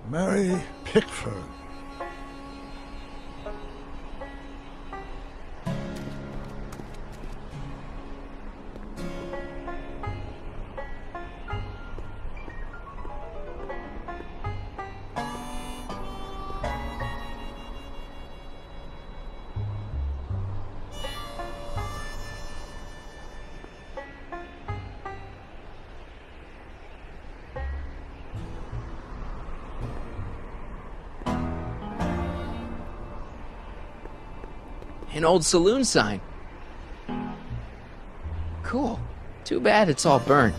Mary Pickford. An old saloon sign. Cool. Too bad it's all burnt.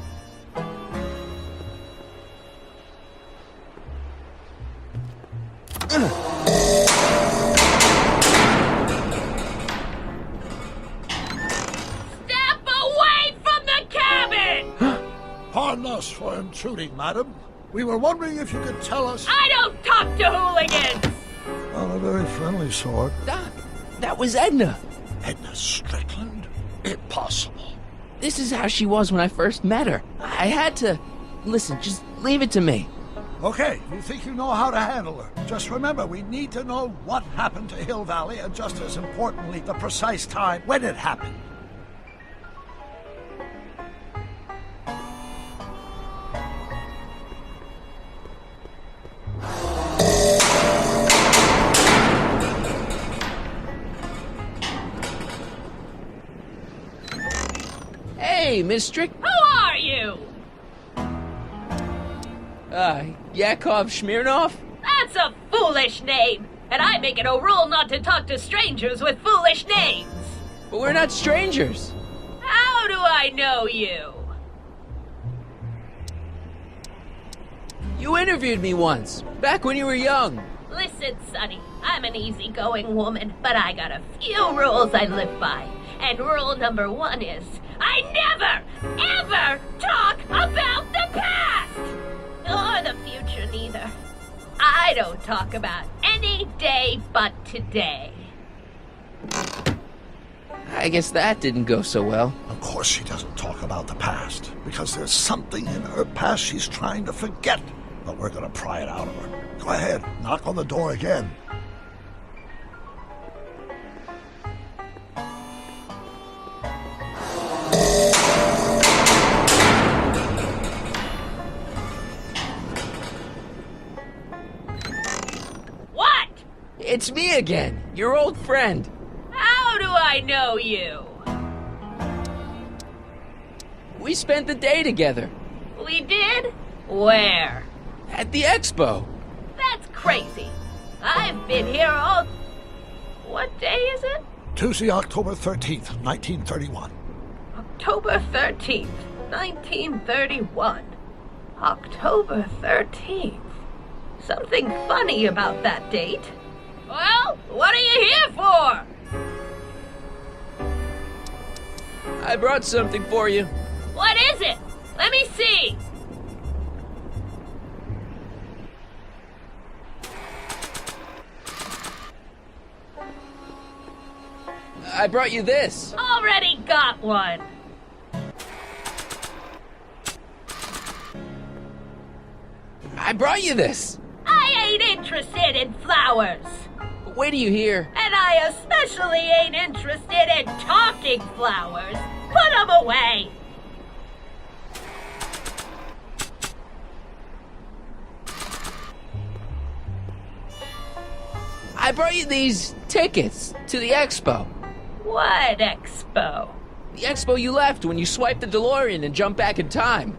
Pardon us for intruding, madam. We were wondering if you could tell us... I don't talk to hooligans! Well, a very friendly sort. Doc, that was Edna. Edna Strickland? Impossible. This is how she was when I first met her. I had to... Listen, just leave it to me. Okay, you think you know how to handle her. Just remember, we need to know what happened to Hill Valley, and just as importantly, the precise time when it happened. Hey, Miss Strick. Who are you? Yakov Smirnov? That's a foolish name, and I make it a rule not to talk to strangers with foolish names. But we're not strangers. How do I know you? You interviewed me once, back when you were young. Listen, Sonny, I'm an easygoing woman, but I got a few rules I live by. And rule number 1 is, I never, ever talk about the past! Or the future, neither. I don't talk about any day but today. I guess that didn't go so well. Of course she doesn't talk about the past, because there's something in her past she's trying to forget. But we're gonna pry it out of her. Go ahead, knock on the door again. It's me again, your old friend. How do I know you? We spent the day together. We did? Where? At the expo. That's crazy. I've been here all... What day is it? Tuesday, October 13th, 1931. October 13th, 1931. October 13th. Something funny about that date. Well, what are you here for? I brought something for you. What is it? Let me see. I brought you this. Already got one. I brought you this. I ain't interested in flowers. Wait till you hear. And I especially ain't interested in talking flowers. Put them away. I brought you these tickets to the expo. What expo? The expo you left when you swiped the DeLorean and jumped back in time.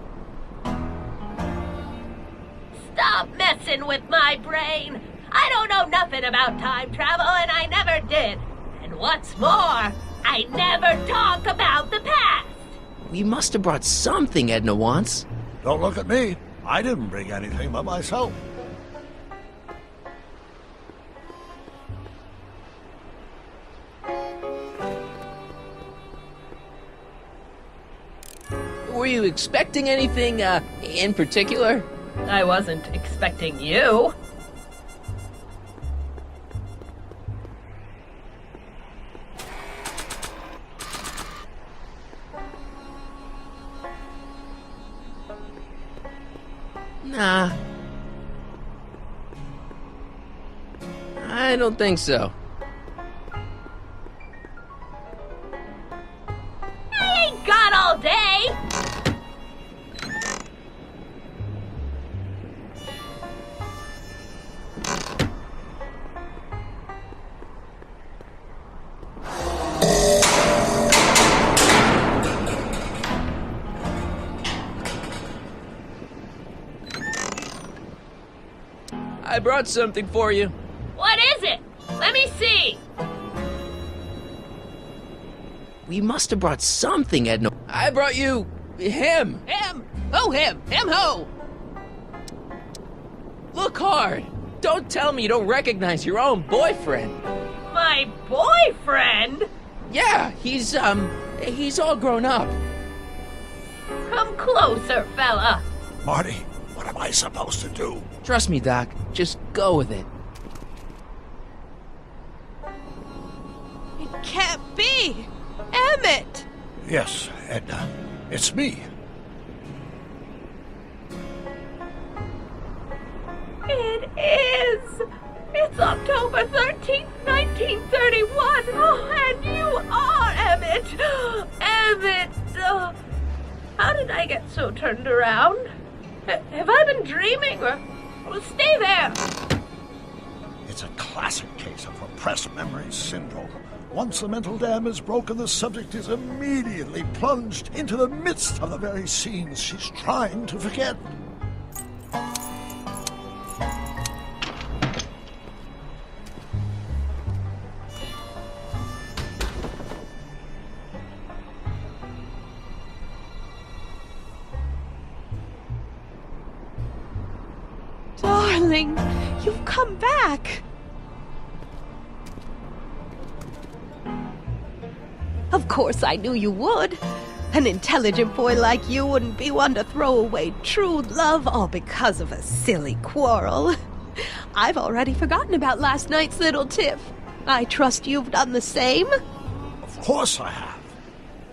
Stop messing with my brain. I don't know nothing about time travel, and I never did. And what's more, I never talk about the past. We must have brought something Edna wants. Don't look at me. I didn't bring anything but myself. Were you expecting anything, in particular? I wasn't expecting you. Nah. I don't think so. I ain't got all day. I brought something for you. What is it? Let me see. We must have brought something, Edna. I brought you... him. Him? Who him? Him who? Look hard. Don't tell me you don't recognize your own boyfriend. My boyfriend? Yeah, he's all grown up. Come closer, fella. Marty, what am I supposed to do? Trust me, Doc. Just go with it. It can't be. Emmett! Yes, Edna. It's me. It is. It's October 13th, 1931. Oh, and you are Emmett. Emmett. How did I get so turned around? Have I been dreaming or... Well, stay there. It's a classic case of repressed memory syndrome. Once the mental dam is broken, the subject is immediately plunged into the midst of the very scenes she's trying to forget. Darling, you've come back. Of course I knew you would. An intelligent boy like you wouldn't be one to throw away true love all because of a silly quarrel. I've already forgotten about last night's little tiff. I trust you've done the same? Of course I have.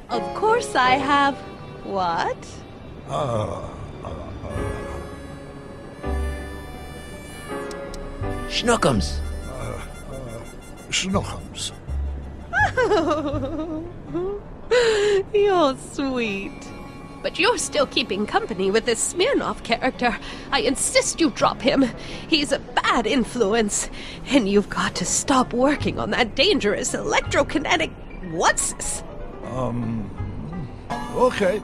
Of course I have. What? Schnookums. Schnookums. You're sweet. But you're still keeping company with this Smirnoff character. I insist you drop him. He's a bad influence. And you've got to stop working on that dangerous electrokinetic... What's this? Okay.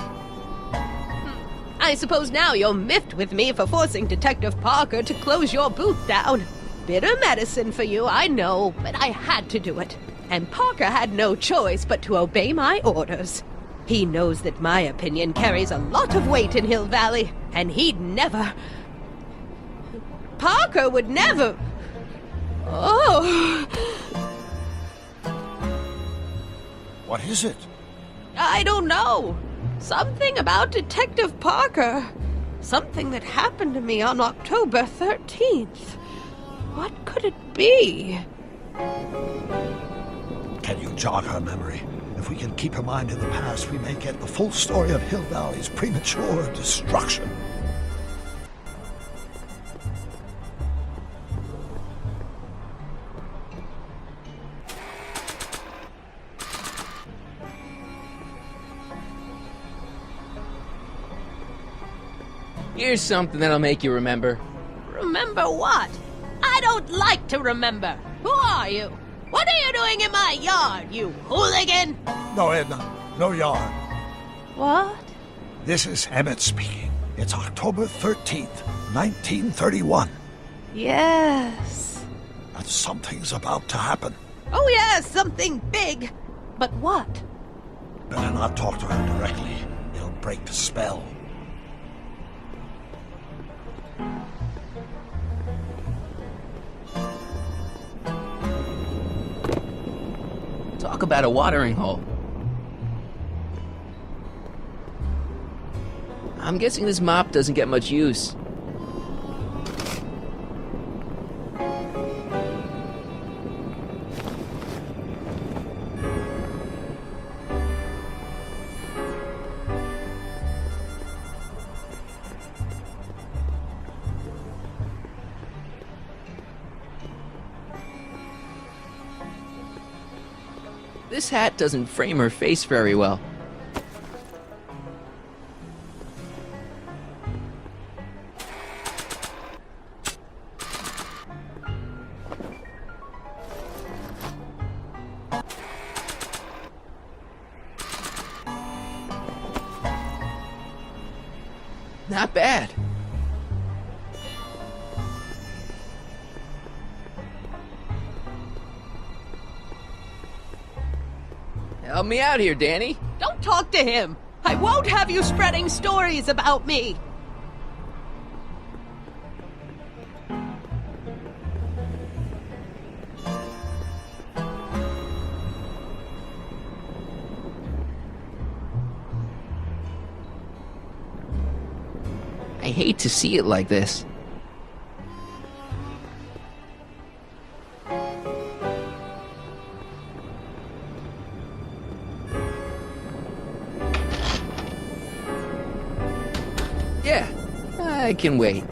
I suppose now you're miffed with me for forcing Detective Parker to close your booth down. Bitter medicine for you, I know, but I had to do it. And Parker had no choice but to obey my orders. He knows that my opinion carries a lot of weight in Hill Valley, and he'd never... Parker would never... Oh... What is it? I don't know. Something about Detective Parker. Something that happened to me on October 13th. What could it be? Can you jog her memory? If we can keep her mind in the past, we may get the full story of Hill Valley's premature destruction. Here's something that'll make you remember. Remember what? I don't like to remember. Who are you? What are you doing in my yard, you hooligan? No, Edna. No yarn. What? This is Emmett speaking. It's October 13th, 1931. Yes. And something's about to happen. Oh, yes, something big. But what? Better not talk to her directly. It'll break the spell. Talk about a watering hole. I'm guessing this mop doesn't get much use. This hat doesn't frame her face very well. Not bad. Help me out here, Danny. Don't talk to him. I won't have you spreading stories about me. I hate to see it like this. Yeah, I can wait.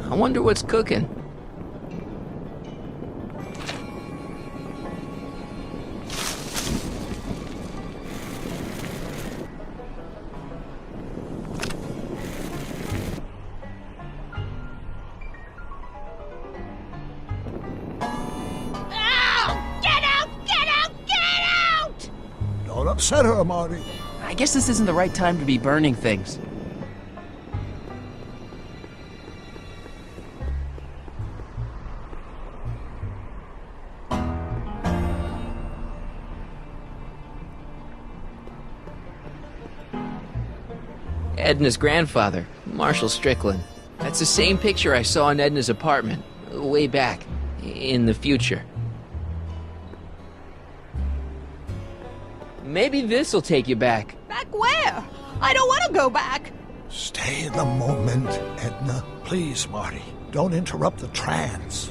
I wonder what's cooking. Don't upset her, Marty. I guess this isn't the right time to be burning things. Edna's grandfather, Marshall Strickland. That's the same picture I saw in Edna's apartment, way back, in the future. Maybe this'll take you back. Back where? I don't want to go back. Stay in the moment, Edna. Please, Marty. Don't interrupt the trance.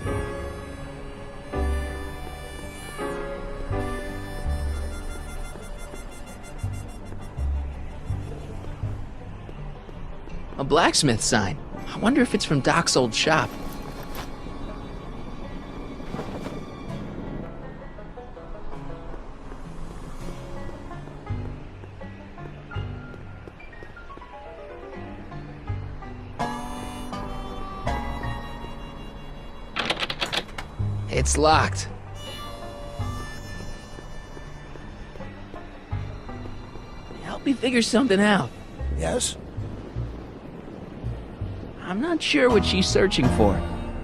A blacksmith sign. I wonder if it's from Doc's old shop. It's locked. Help me figure something out. Yes? I'm not sure what she's searching for.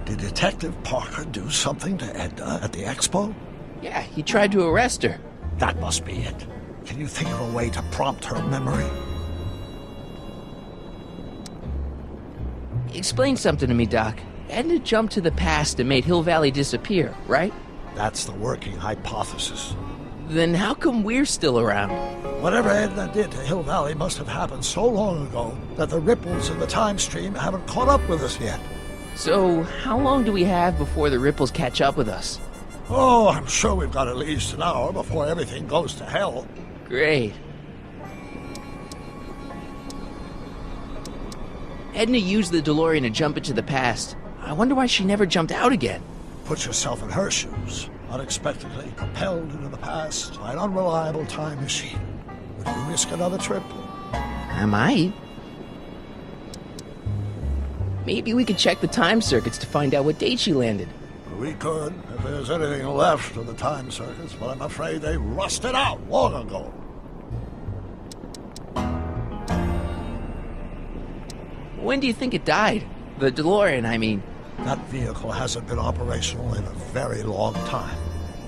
Did Detective Parker do something to Edna at the expo? Yeah, he tried to arrest her. That must be it. Can you think of a way to prompt her memory? Explain something to me, Doc. Edna jumped to the past and made Hill Valley disappear, right? That's the working hypothesis. Then how come we're still around? Whatever Edna did to Hill Valley must have happened so long ago that the ripples in the time stream haven't caught up with us yet. So, how long do we have before the ripples catch up with us? Oh, I'm sure we've got at least an hour before everything goes to hell. Great. Edna used the DeLorean to jump into the past. I wonder why she never jumped out again. Put yourself in her shoes. Unexpectedly propelled into the past by an unreliable time machine. Would you risk another trip? I might. Maybe we could check the time circuits to find out what date she landed. We could, if there's anything left of the time circuits, but I'm afraid they rusted out long ago. When do you think it died? The DeLorean, I mean. That vehicle hasn't been operational in a very long time.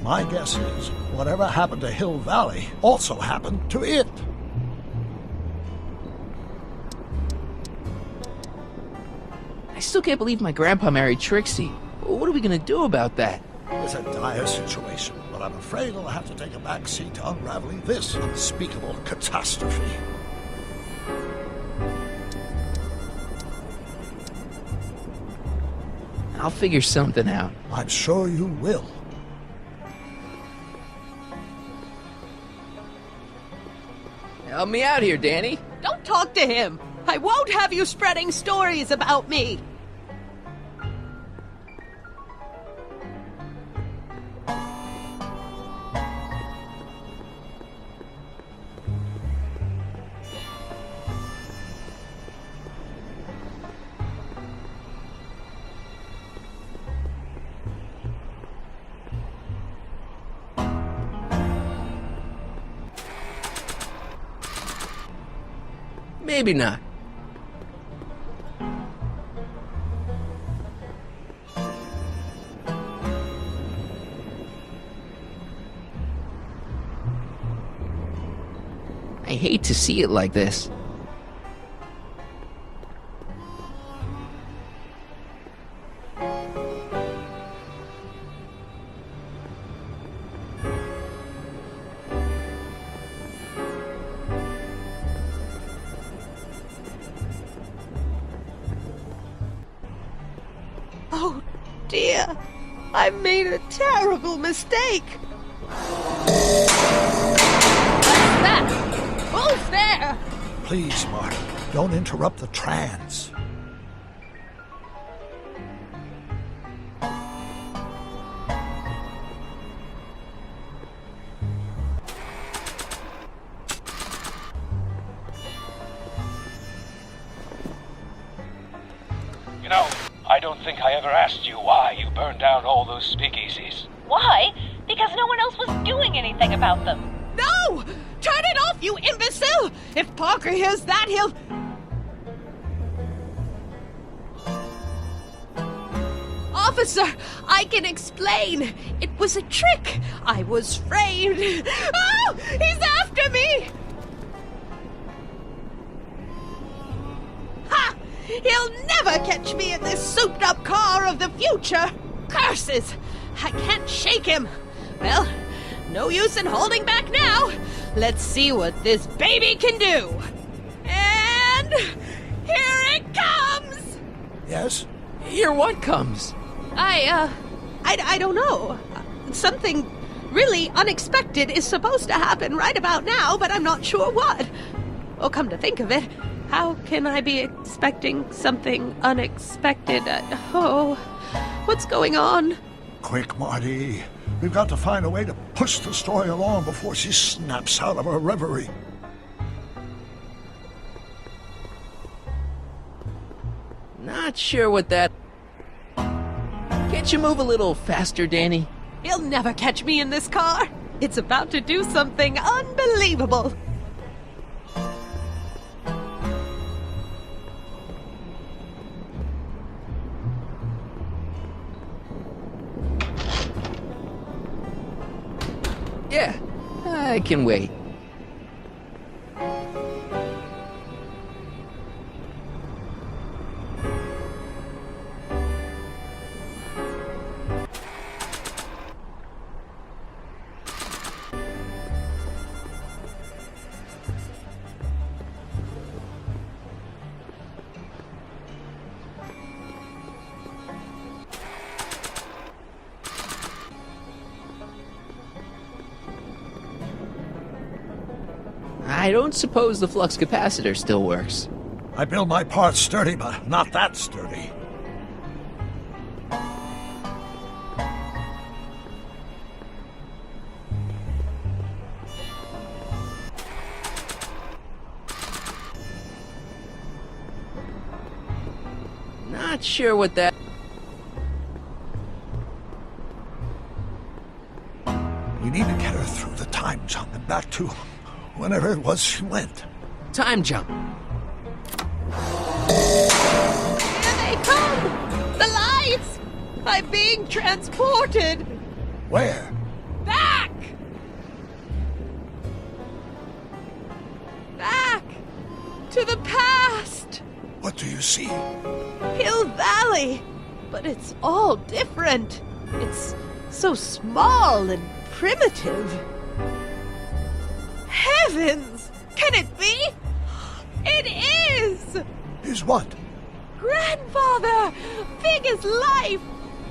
My guess is whatever happened to Hill Valley also happened to it. I still can't believe my grandpa married Trixie. What are we gonna do about that? It's a dire situation, but I'm afraid I'll have to take a back seat to unraveling this unspeakable catastrophe. I'll figure something out. I'm sure you will. Help me out here, Danny. Don't talk to him. I won't have you spreading stories about me. Maybe not. I hate to see it like this. Oh, dear. I made a terrible mistake. What's that? Who's there? Please, Marty, don't interrupt the trance. You know, I don't think I ever asked you why you burned down all those speakeasies. Why? Because no one else was doing anything about them. No! Turn it off, you imbecile! If Parker hears that, he'll... Officer, I can explain. It was a trick. I was framed. Oh! He's after me! Ha! He'll never catch me in this souped-up car of the future. Curses! I can't shake him. Well, no use in holding back now. Let's see what this baby can do. And here it comes! Yes? Here what comes? I don't know. Something really unexpected is supposed to happen right about now, but I'm not sure what. Oh, come to think of it, how can I be expecting something unexpected? What's going on? Quick, Marty. We've got to find a way to push the story along before she snaps out of her reverie. Not sure what that... Can Can't you move a little faster, Danny? You'll never catch me in this car. It's about to do something unbelievable. Yeah, I can wait. I don't suppose the flux capacitor still works. I build my parts sturdy, but not that sturdy. Not sure what that... We need to get her through the time jump and back to whenever it was she went. Time jump. Here they come! The lights! I'm being transported! Where? Back! Back! To the past! What do you see? Hill Valley! But it's all different. It's so small and primitive. Heavens! Can it be? It is! Is what? Grandfather! Big as life!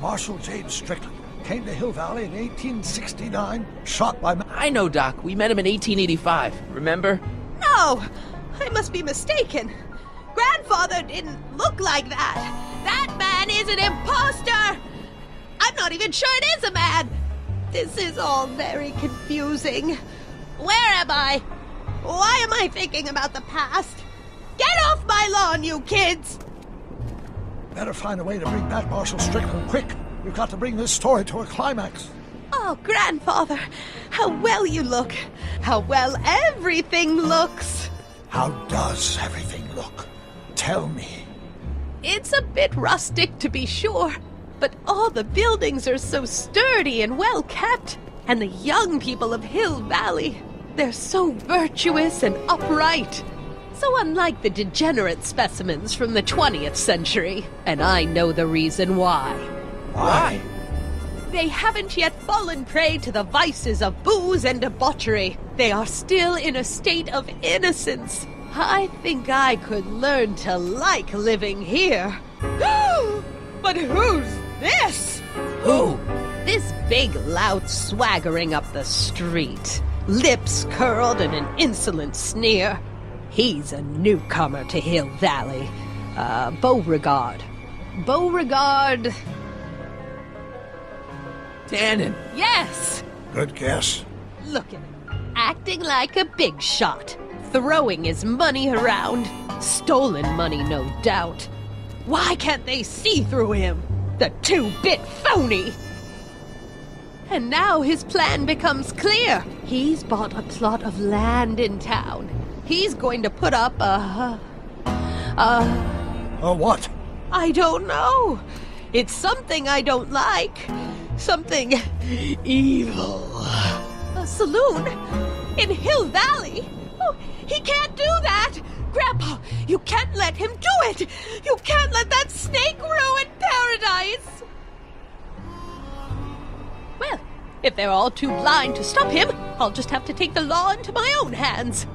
Marshal James Strickland came to Hill Valley in 1869, shot by... I know, Doc. We met him in 1885. Remember? No! I must be mistaken. Grandfather didn't look like that. That man is an imposter! I'm not even sure it is a man. This is all very confusing. Where am I? Why am I thinking about the past? Get off my lawn, you kids! Better find a way to bring back Marshal Strickland quick. We've got to bring this story to a climax. Oh, Grandfather, how well you look. How well everything looks. How does everything look? Tell me. It's a bit rustic, to be sure, but all the buildings are so sturdy and well kept. And the young people of Hill Valley, they're so virtuous and upright. So unlike the degenerate specimens from the 20th century. And I know the reason why. Why? They haven't yet fallen prey to the vices of booze and debauchery. They are still in a state of innocence. I think I could learn to like living here. But who's this? Who? This big lout swaggering up the street, lips curled in an insolent sneer. He's a newcomer to Hill Valley. Beauregard. Beauregard... Tannen. Yes! Good guess. Look at him, acting like a big shot, throwing his money around. Stolen money, no doubt. Why can't they see through him? The two-bit phony! And now his plan becomes clear. He's bought a plot of land in town. He's going to put up a what? I don't know. It's something I don't like. Something evil. A saloon? In Hill Valley? Oh, he can't do that! Grandpa, you can't let him do it! You can't let that snake ruin paradise! Well, if they're all too blind to stop him, I'll just have to take the law into my own hands.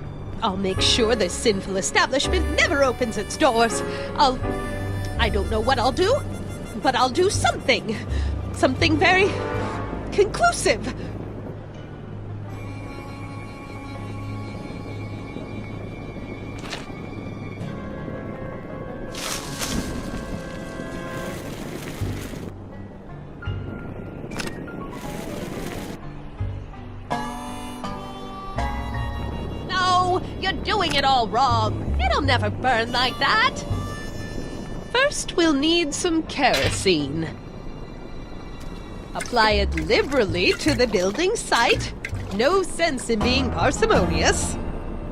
I'll make sure this sinful establishment never opens its doors. I don't know what I'll do, but I'll do something. Something very conclusive. No, you're doing it all wrong. It'll never burn like that. First, we'll need some kerosene. Apply it liberally to the building site. No sense in being parsimonious.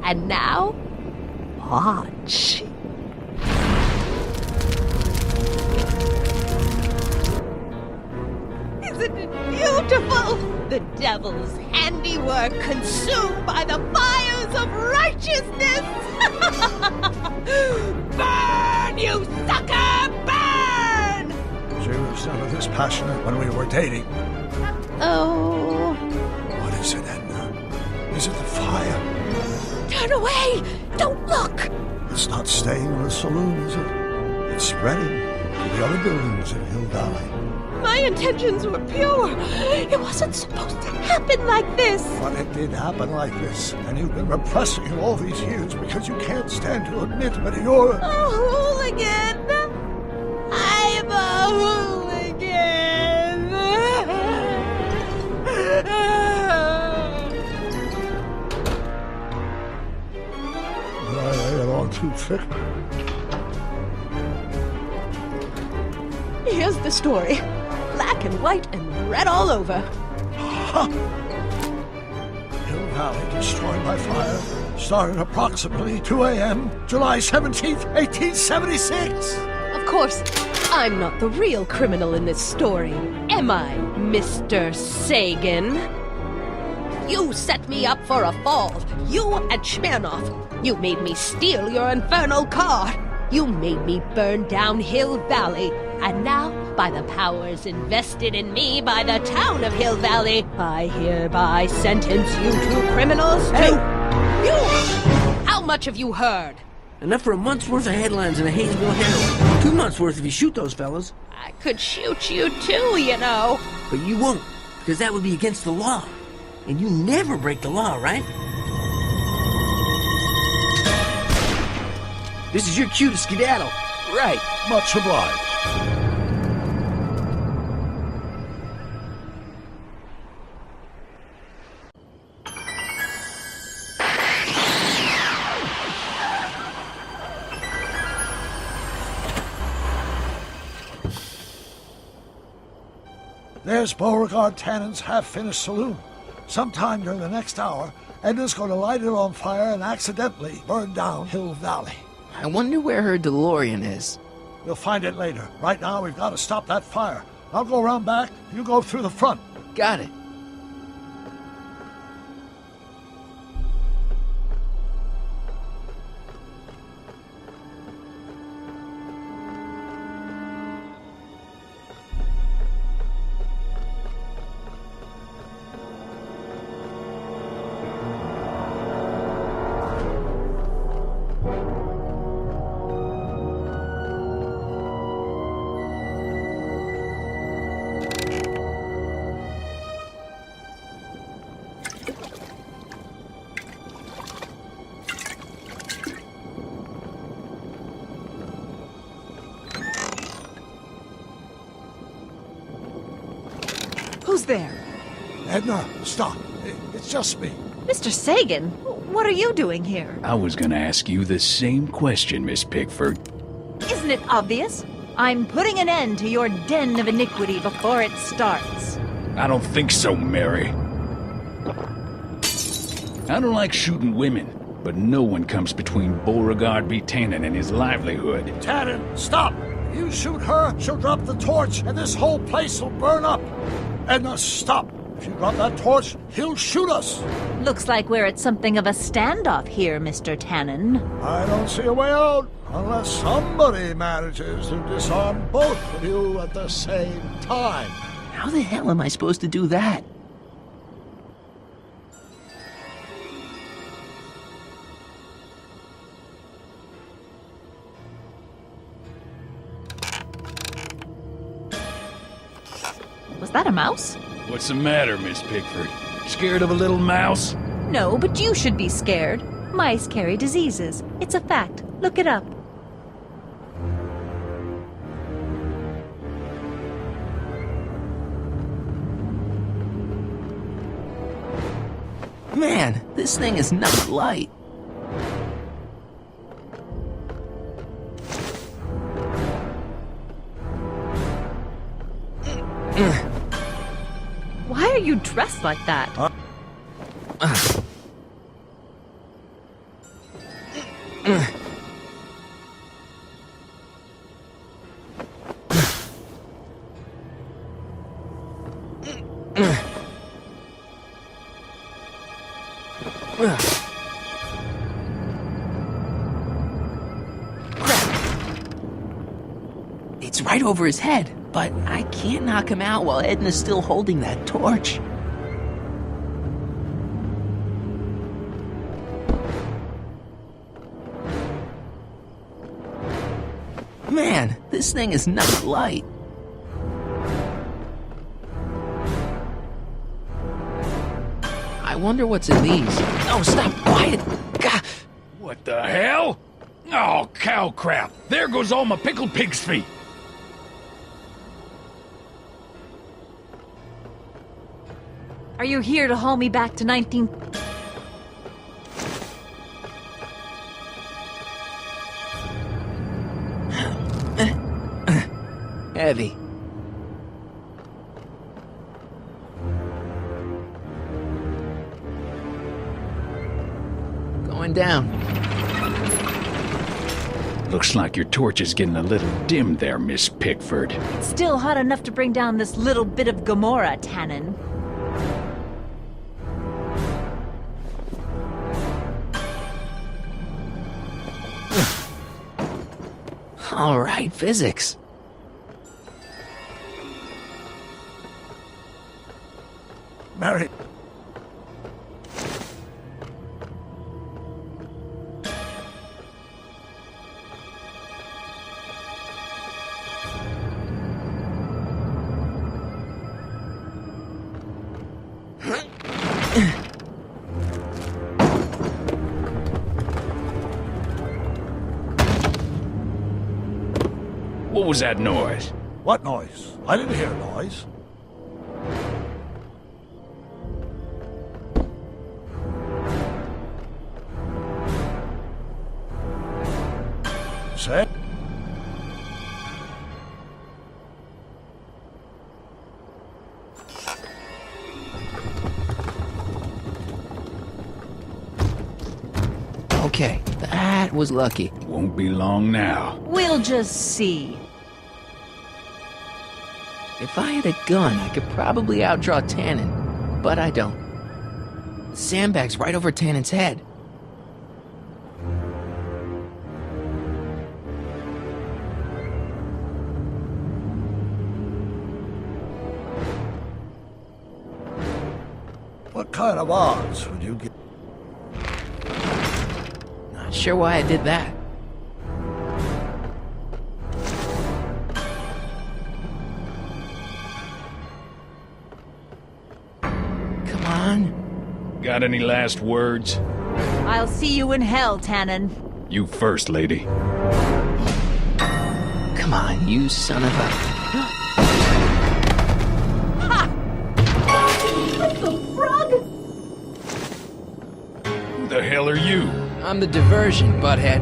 And now, watch. Isn't it beautiful? The devil's handiwork consumed by the fires of righteousness! Burn, you sucker! Burn! She was never this passionate when we were dating. Oh. What is it, Edna? Is it the fire? Turn away! Don't look! It's not staying in the saloon, is it? It's spreading to the other buildings in Hill Valley. My intentions were pure. It wasn't supposed to happen like this. But it did happen like this, and you've been repressing it all these years because you can't stand to admit that you're A hooligan! I'm a hooligan! But I lay it on too thick. Here's the story. Black and white and red all over. Hill Valley destroyed by fire started approximately 2 a.m., July 17th, 1876. Of course, I'm not the real criminal in this story, am I, Mr. Sagan? You set me up for a fall. You and Smirnoff. You made me steal your infernal car. You made me burn down Hill Valley. And now, by the powers invested in me by the town of Hill Valley, I hereby sentence you two criminals to... You! How much have you heard? Enough for a month's worth of headlines in a Hayesville Herald. 2 months worth if you shoot those fellas. I could shoot you too, you know. But you won't, because that would be against the law. And you never break the law, right? This is your cue to skedaddle. Right. Much obliged. There's Beauregard Tannen's half-finished saloon. Sometime during the next hour, Edna's going to light it on fire and accidentally burn down Hill Valley. I wonder where her DeLorean is. We'll find it later. Right now, we've got to stop that fire. I'll go around back. You go through the front. Got it. Who's there? Edna, stop. It's just me. Mr. Sagan, what are you doing here? I was gonna ask you the same question, Miss Pickford. Isn't it obvious? I'm putting an end to your den of iniquity before it starts. I don't think so, Mary. I don't like shooting women, but no one comes between Beauregard B. Tannen and his livelihood. Tannen, stop! If you shoot her, she'll drop the torch, and this whole place will burn up. Edna, stop! If you drop that torch, he'll shoot us. Looks like we're at something of a standoff here, Mr. Tannen. I don't see a way out, unless somebody manages to disarm both of you at the same time. How the hell am I supposed to do that? Was that a mouse? What's the matter, Miss Pickford? Scared of a little mouse? No, but you should be scared. Mice carry diseases. It's a fact. Look it up. Man, this thing is not light. like that. It's right over his head, but I can't knock him out while Edna's still holding that torch. Man, this thing is not light. I wonder what's in these. Oh, stop, quiet! Gah. What the hell? Oh, cow crap! There goes all my pickled pig's feet! Are you here to haul me back to 19... Heavy. Going down. Looks like your torch is getting a little dim there, Miss Pickford. It's still hot enough to bring down this little bit of Gomorrah, Tannen. All right, physics. Mary. What was that noise? What noise? I didn't hear a noise. Say? Okay, that was lucky. Won't be long now. We'll just see. If I had a gun, I could probably outdraw Tannen, but I don't. The sandbag's right over Tannen's head. What kind of odds would you get? Not sure why I did that. Come on. Got any last words? I'll see you in hell, Tannen. You first, lady. Come on, you son of a... Who the hell are you? I'm the diversion, butthead.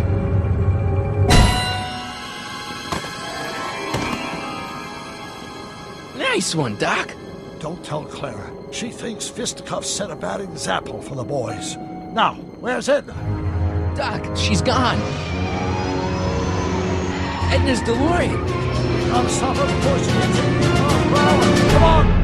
Nice one, Doc. Don't tell Clara. She thinks fisticuffs set a bad example for the boys. Now, where's Edna? Doc, she's gone. Edna's DeLorean. Come stop her before she gets in. Come on!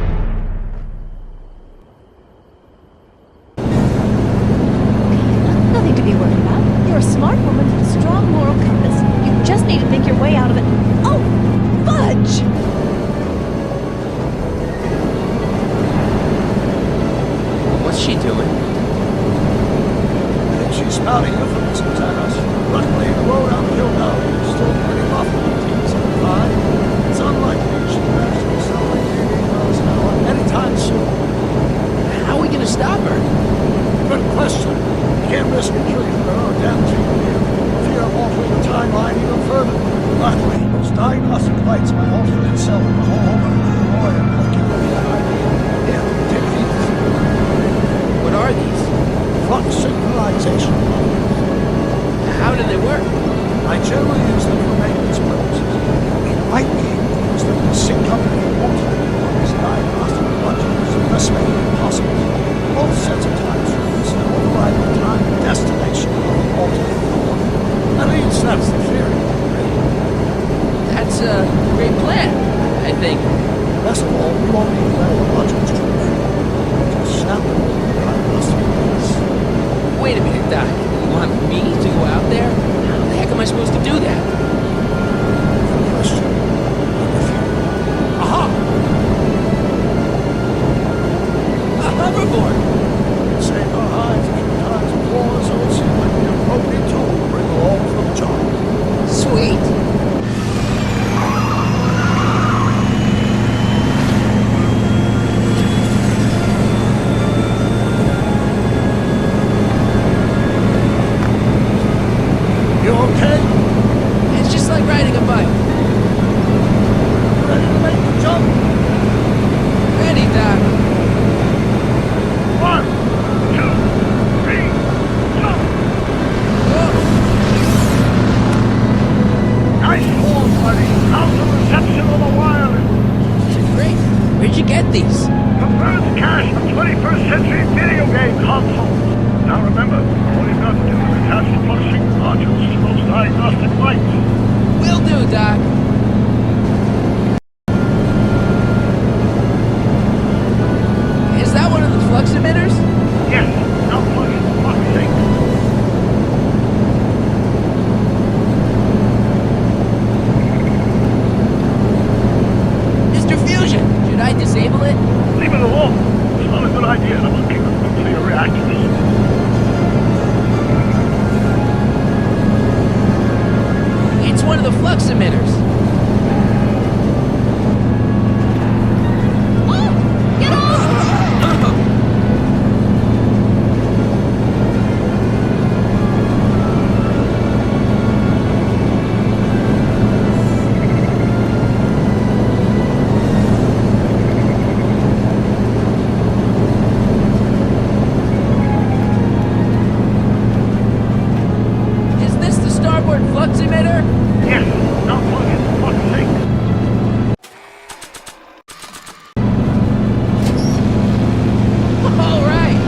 Nothing to be worried about. You're a smart woman with a strong moral compass. You just need to think your way out of it. Oh, fudge! What's she doing? I think she's spouting euphemisms at us. Luckily, the road out the hill now is still pretty rough in 1875. It's unlikely she crashed herself like 88 miles an hour anytime soon. How are we gonna stop her? Good question. You can't risk injuring her or damaging her here. Fear of altering the timeline even further. Luckily, those diagnostic lights might alter itself in the home of the lawyer will give me an idea. Here, take these. What are these? Flux synchronization models. How do they work? I generally use them for maintenance purposes. We might be able to use them to sync up the alternate ones diagnostic modules, thus making it possible for both sets of time streams to override the time destination of the alternate core. At least that's the theory. That's a great plan, I think. Best of all, we won't need metal modules to refresh. Just snap them over the diagnostic device. Wait a minute, Doc. You want me to go out there? How the heck am I supposed to do that? Good question. Aha! A hoverboard! Save our hides a few times before, so it seemed like the appropriate tool to bring along for the job. Sweet! You okay? It's just like riding a bike. Ready to make the jump? Ready, Doc. 1, 2, 3, jump! Nice form, buddy. How's the reception of the wireless? Great. Where'd you get these? From Bird's cache of 21st century video game consoles. Now remember, all you've got to do is attach the flushing modules to those diagnostic lights. Will do, Doc. Is that one of the flux emitters? Yes, now plug in the fucking thing. Mr. Fusion, should I disable it? Leave it alone. It's not a good idea to monkey with nuclear reactors. It's one of the flux emitters. Get off! Is this the starboard flux emitter? Yes, now plug in the fucking thing. All right.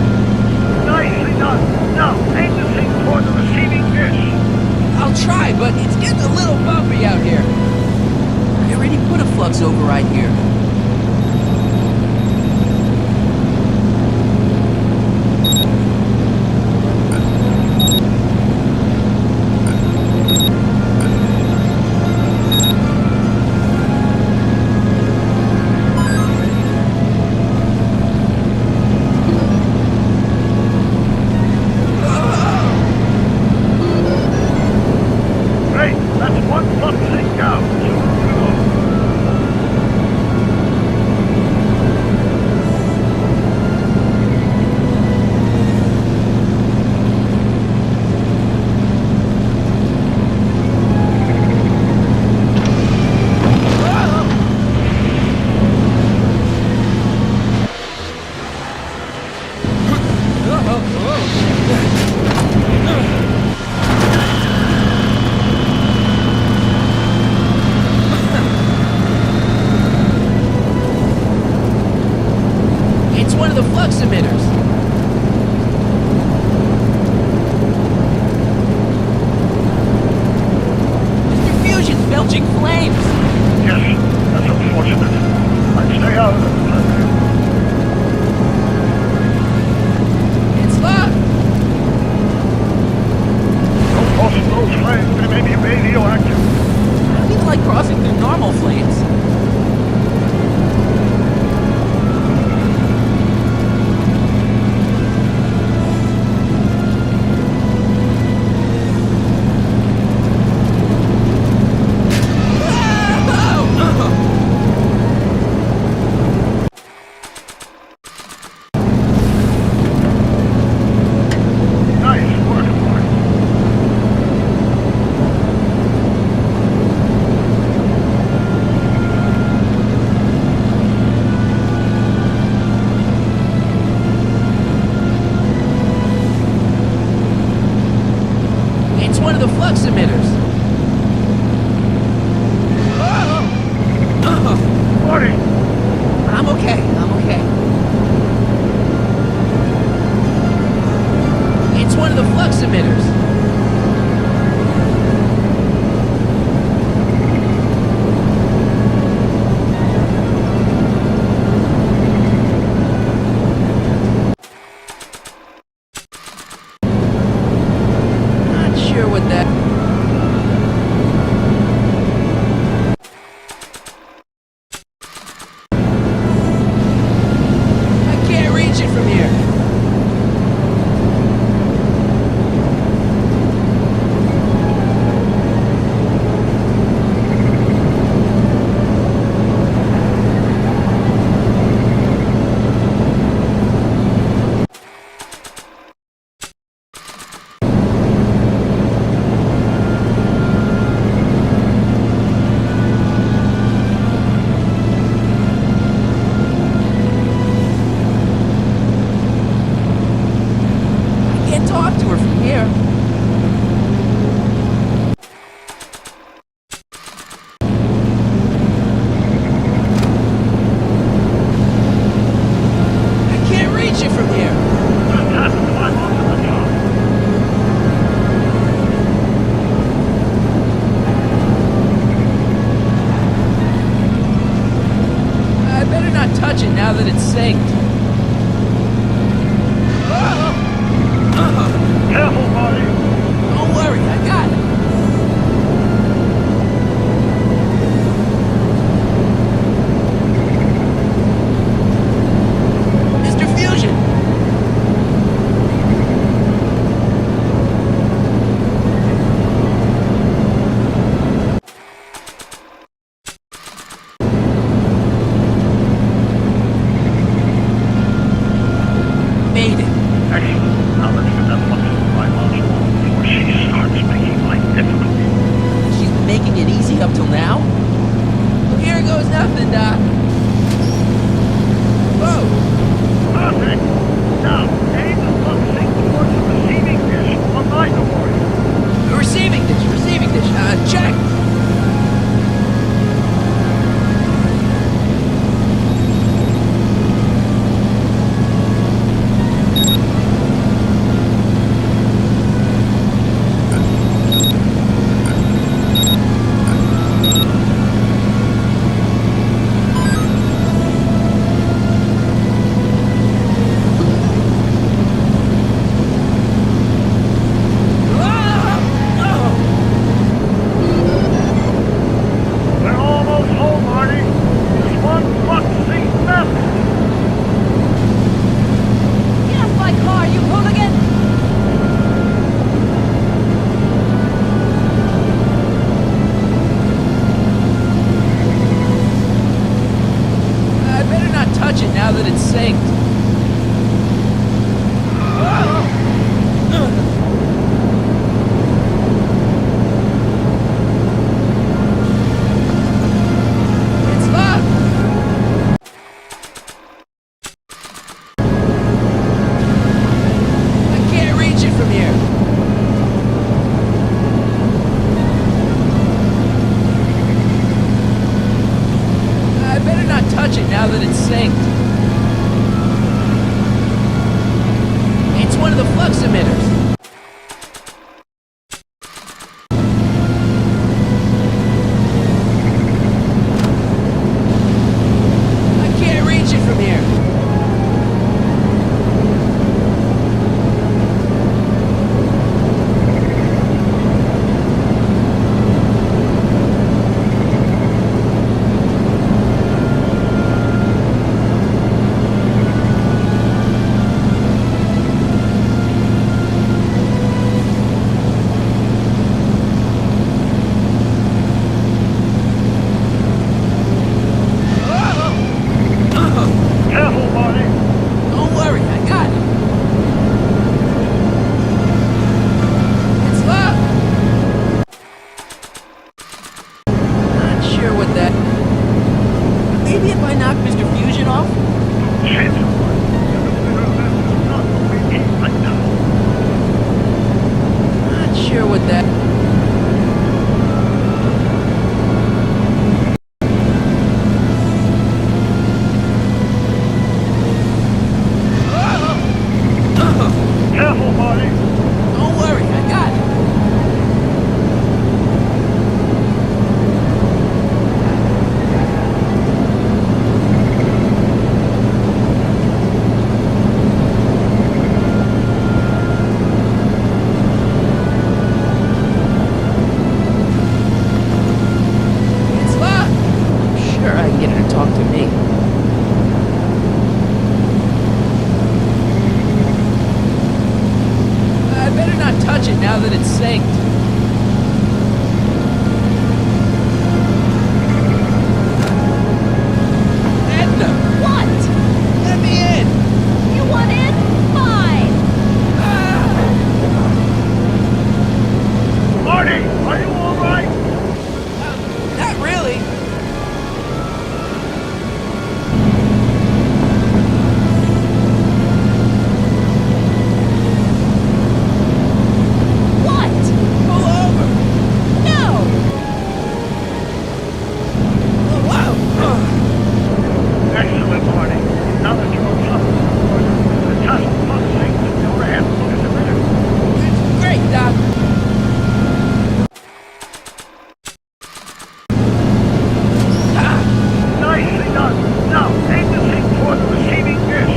Nicely done. Now, aim the thing toward the receiving dish. I'll try, but it's getting a little bumpy out here. I already put a flux override here. Great, that's one flux thing down. It's one of the flux emitters. Mr. Fusion's belching flames. Yes, that's unfortunate. I'd stay out of it. It's locked. Don't cross those flames, they may be radioactive. I didn't like crossing through normal flames. Nice work, Mark. It's one of the flux emitters. Marty! I'm okay. one of the flux emitters. Not sure what that... I can't reach it from here. I can't talk to her from here. I can't reach it from here. I better not touch it now that it's synced. Careful, Marty. Don't worry, I got it. Mr. Fusion! Made it. Excellent. Now let's get that fucking right module before she starts making life difficult. She's been making it easy up till now? Well, here goes nothing, Doc. Whoa! Perfect. Now, aim the flux sync towards the receiving dish on my door. Receiving dish, check! We're almost home, Marty. Just one flux sync left. Get off my car, you hooligan! I better not touch it now that it's synced. It's locked! I can't reach it from here. I better not touch it now that it's synced. It's one of the flux emitters. I can't reach it from here. Careful, Marty. Don't worry, I got it. It's locked. Not sure what that... Maybe if I knock Mr. Fusion off? Shit. Not what we need right now. Not sure what that... Careful, Marty. launch it now that it's synced. Edna! What? Let me in! You want in? Fine. Marty, are you all right? Not really. What? Pull over! No! Excellent, Marty. Now that you're on top of the border, the tunnel plus sync to go ahead as soon as a minute. Great, Doc. Nicely done. Now, aim the thing toward the receiving dish.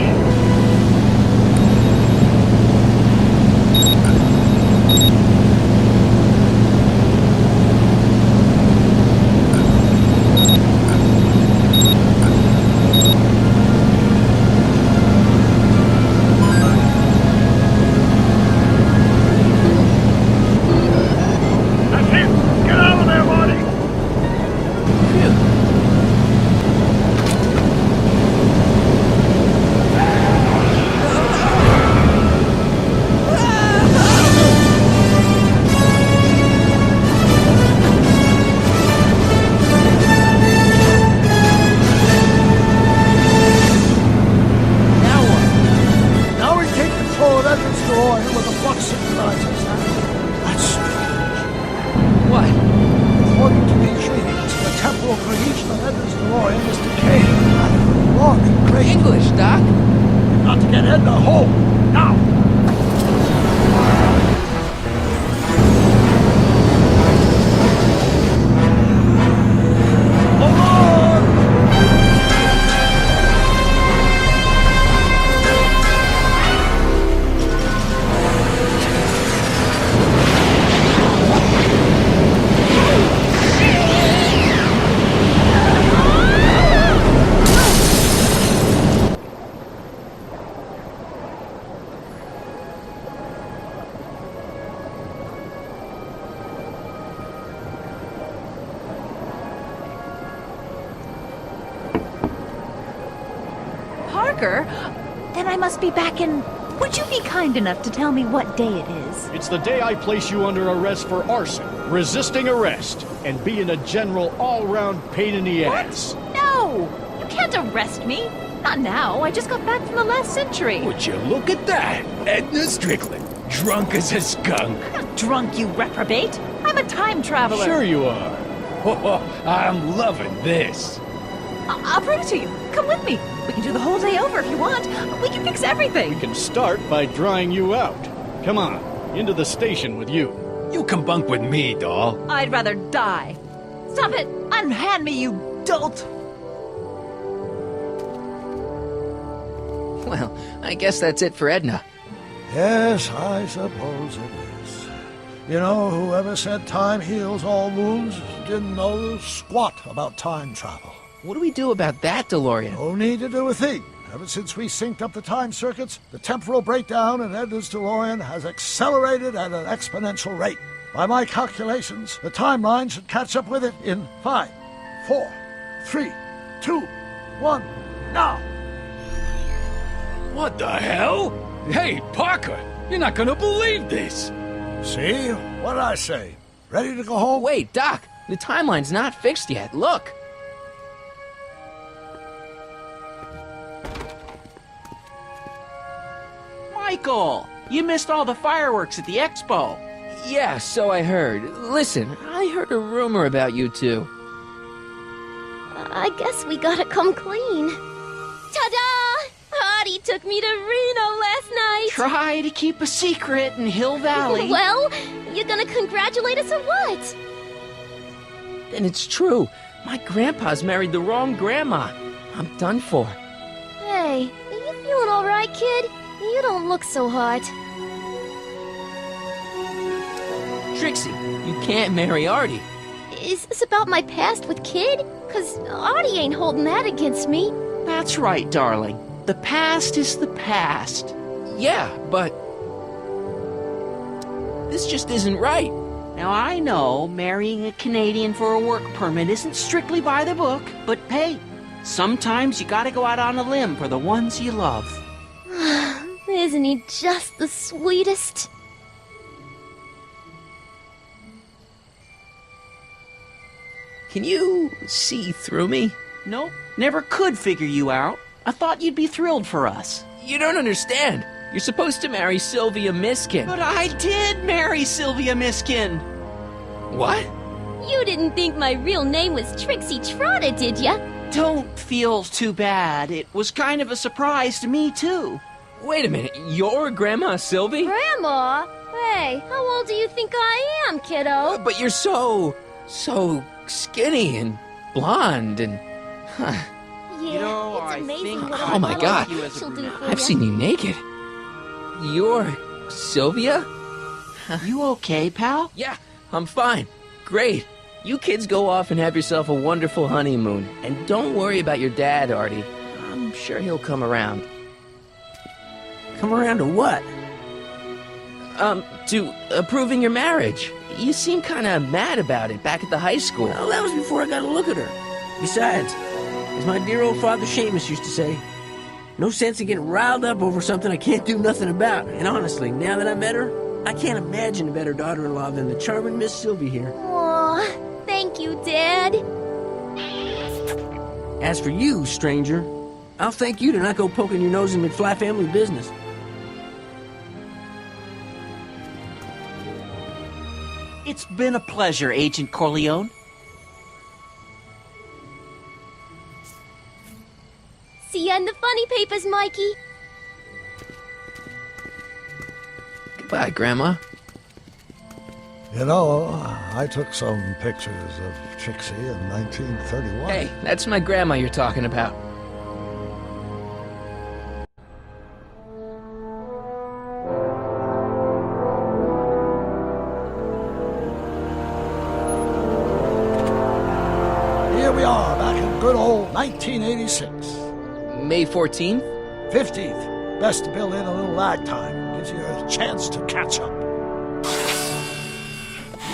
That's it. Get out of there, Marty. Now we take control of Edwards DeLorean with the flux synchronizers. That's strange. What? According to these readings, the temporal cohesion of Edwards DeLorean is decaying. Wrong. Great. English, Doc. We've got to get Edna home. Now. Parker? Then I must be back in... Would you be kind enough to tell me what day it is? It's the day I place you under arrest for arson, resisting arrest, and being a general all-round pain in the ass. No! You can't arrest me. Not now. I just got back from the last century. Would you look at that? Edna Strickland, drunk as a skunk. I'm not drunk, you reprobate. I'm a time traveler. Sure you are. Oh, I'm loving this. I'll prove it to you. Come with me. We can do the whole day over if you want. We can fix everything. We can start by drying you out. Come on, into the station with you. You come bunk with me, doll. I'd rather die. Stop it! Unhand me, you dolt! Well, I guess that's it for Edna. Yes, I suppose it is. You know, whoever said time heals all wounds didn't know squat about time travel. What do we do about that, DeLorean? No need to do a thing. Ever since we synced up the time circuits, the temporal breakdown in Edna's DeLorean has accelerated at an exponential rate. By my calculations, the timeline should catch up with it in 5, 4, 3, 2, 1, now! What the hell? Hey, Parker, you're not gonna believe this. See? What did I say? Ready to go home? Wait, Doc, the timeline's not fixed yet. Look. Michael, you missed all the fireworks at the expo. Yeah, so I heard. Listen, I heard a rumor about you two. I guess we gotta come clean. Ta-da! Audie took me to Reno last night. Try to keep a secret in Hill Valley. Well, you gonna congratulate us or what? And it's true. My grandpa's married the wrong grandma. I'm done for. Hey, are you feeling all right, kid? You don't look so hot. Trixie, you can't marry Artie. Is this about my past with Kid? 'Cause Artie ain't holding that against me. That's right, darling. The past is the past. Yeah, but... This just isn't right. Now, I know marrying a Canadian for a work permit isn't strictly by the book, but hey, sometimes you gotta go out on a limb for the ones you love. Isn't he just the sweetest? Can you see through me? Nope, never could figure you out. I thought you'd be thrilled for us. You don't understand. You're supposed to marry Sylvia Miskin. But I did marry Sylvia Miskin. What? You didn't think my real name was Trixie Trotter, did ya? Don't feel too bad. It was kind of a surprise to me, too. Wait a minute, you're Grandma Sylvie? Grandma? Hey, how old do you think I am, kiddo? But you're so skinny and blonde and... Yeah, You know, it's I amazing think what Oh a my woman God. she'll do for I've ya. seen you naked. You're Sylvia? You okay, pal? Yeah, I'm fine. Great. You kids go off and have yourself a wonderful honeymoon. And don't worry about your dad, Artie. I'm sure he'll come around. Come around to what? To approving your marriage. You seem kind of mad about it back at the high school. Well, that was before I got a look at her. Besides, as my dear old father Seamus used to say, no sense in getting riled up over something I can't do nothing about. And honestly, now that I met her, I can't imagine a better daughter-in-law than the charming Miss Sylvie here. Aw, thank you, Dad. As for you, stranger, I'll thank you to not go poking your nose in McFly family business. It's been a pleasure, Agent Corleone. See ya in the funny papers, Mikey. Goodbye, Grandma. You know, I took some pictures of Trixie in 1931. Hey, that's my grandma you're talking about. Here we are, back in good old 1986. May 14th? 15th. Best to build in a little lag time. Gives you a chance to catch up.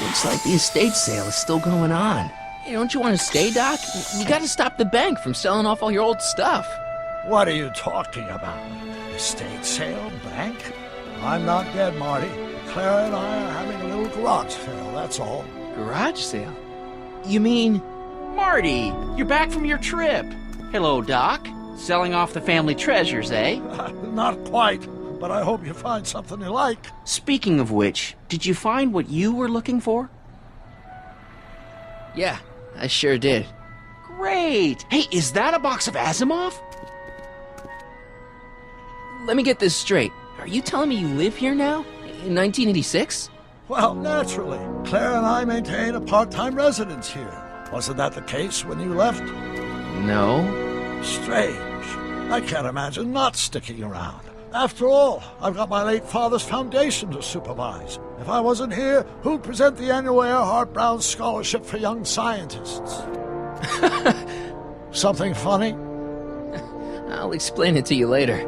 Looks like the estate sale is still going on. Hey, don't you want to stay, Doc? You gotta stop the bank from selling off all your old stuff. What are you talking about? Estate sale? Bank? I'm not dead, Marty. Clara and I are having a little garage sale, that's all. Garage sale? You mean... Marty, you're back from your trip. Hello, Doc. Selling off the family treasures, eh? Not quite, but I hope you find something you like. Speaking of which, did you find what you were looking for? Yeah, I sure did. Great! Hey, is that a box of Asimov? Let me get this straight. Are you telling me you live here now? In 1986? Well, naturally. Claire and I maintain a part-time residence here. Wasn't that the case when you left? No. Strange. I can't imagine not sticking around. After all, I've got my late father's foundation to supervise. If I wasn't here, who'd present the annual Earhart Brown Scholarship for Young Scientists? Something funny? I'll explain it to you later.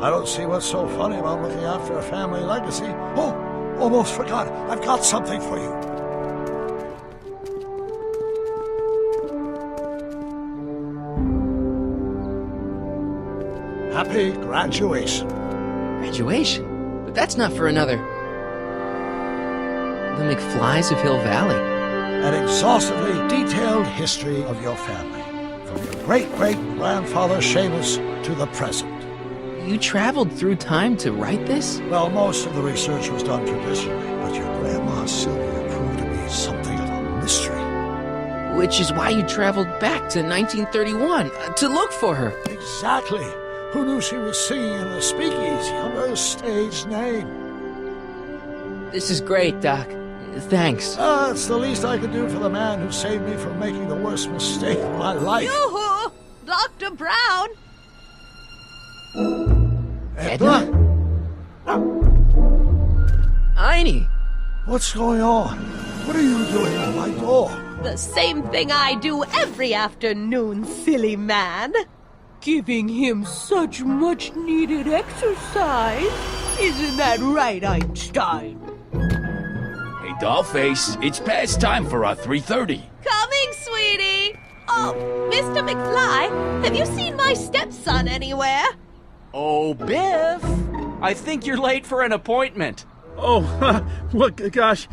I don't see what's so funny about looking after a family legacy. Oh, almost forgot. I've got something for you. Happy graduation. Graduation? But that's not for another... The McFlys of Hill Valley. An exhaustively detailed history of your family. From your great-great-grandfather Seamus to the present. You traveled through time to write this? Well, most of the research was done traditionally, but your grandma Sylvia proved to be something of a mystery. Which is why you traveled back to 1931, to look for her. Exactly. Who knew she was singing in the speakeasy under a stage name? This is great, Doc. Thanks. It's the least I could do for the man who saved me from making the worst mistake of my life. Yoo-hoo! Dr. Brown! Edna? Einie! What's going on? What are you doing with my dog? The same thing I do every afternoon, silly man. Giving him such much-needed exercise. Isn't that right, Einstein? Dollface, it's past time for our 3:30. Coming, sweetie! Oh, Mr. McFly, have you seen my stepson anywhere? Oh, Biff! I think you're late for an appointment. Oh, well, gosh.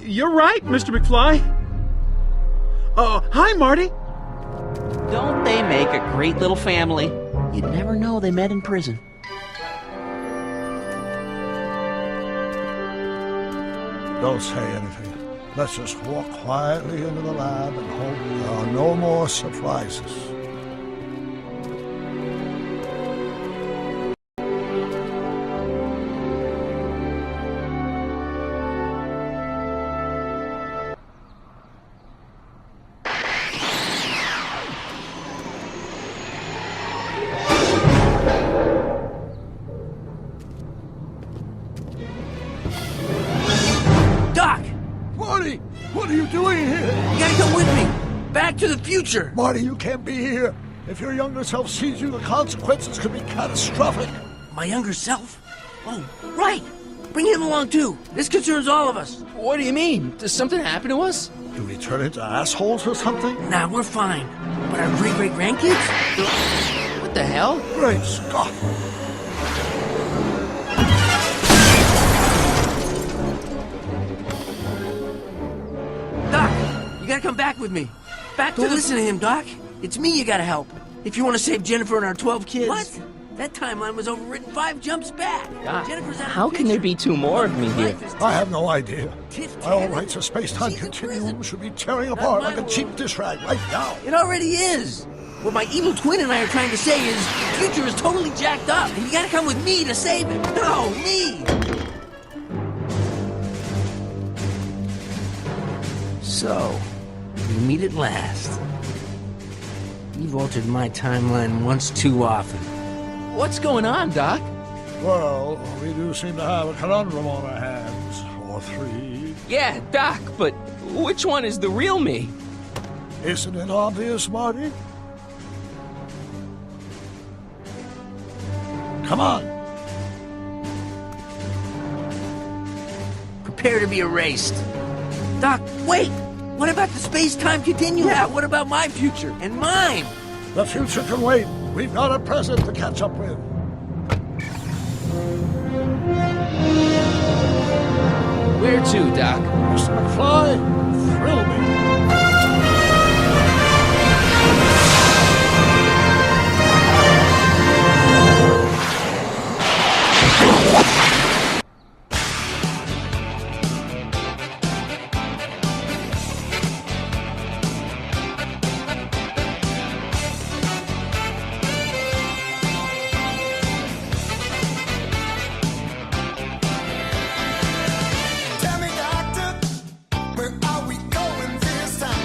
You're right, Mr. McFly. Hi, Marty. Don't they make a great little family? You'd never know they met in prison. Don't say anything. Let's just walk quietly into the lab and hope there are no more surprises. Marty, what are you doing here? You gotta come with me. Back to the future. Marty, you can't be here. If your younger self sees you, the consequences could be catastrophic. My younger self? Oh, right. Bring him along too. This concerns all of us. What do you mean? Does something happen to us? Do we turn into assholes or something? Nah, we're fine. But our great-great-grandkids? What the hell? Great Scott. Doc, you gotta come back with me. Don't listen to him, Doc. It's me you gotta help. If you want to save Jennifer and our 12 kids. What? That timeline was overwritten 5 jumps back. Doc, Jennifer's out how of the can there picture. be 2 more of me here? I have no idea. My own rights of space-time continuum should be tearing apart like a cheap dish rag right now. It already is. What my evil twin and I are trying to say is the future is totally jacked up, and you gotta come with me to save it. No, me! So, we meet at last. You've altered my timeline once too often. What's going on, Doc? Well, we do seem to have a conundrum on our hands. Or 3. Yeah, Doc, but which one is the real me? Isn't it obvious, Marty? Come on. Prepare to be erased. Doc, wait! What about the space-time continuum? Yeah, what about my future? And mine? The future can wait. We've got a present to catch up with. Where to, Doc? Mr. McFly, thrill me. Tell me, doctor, where are we going this time?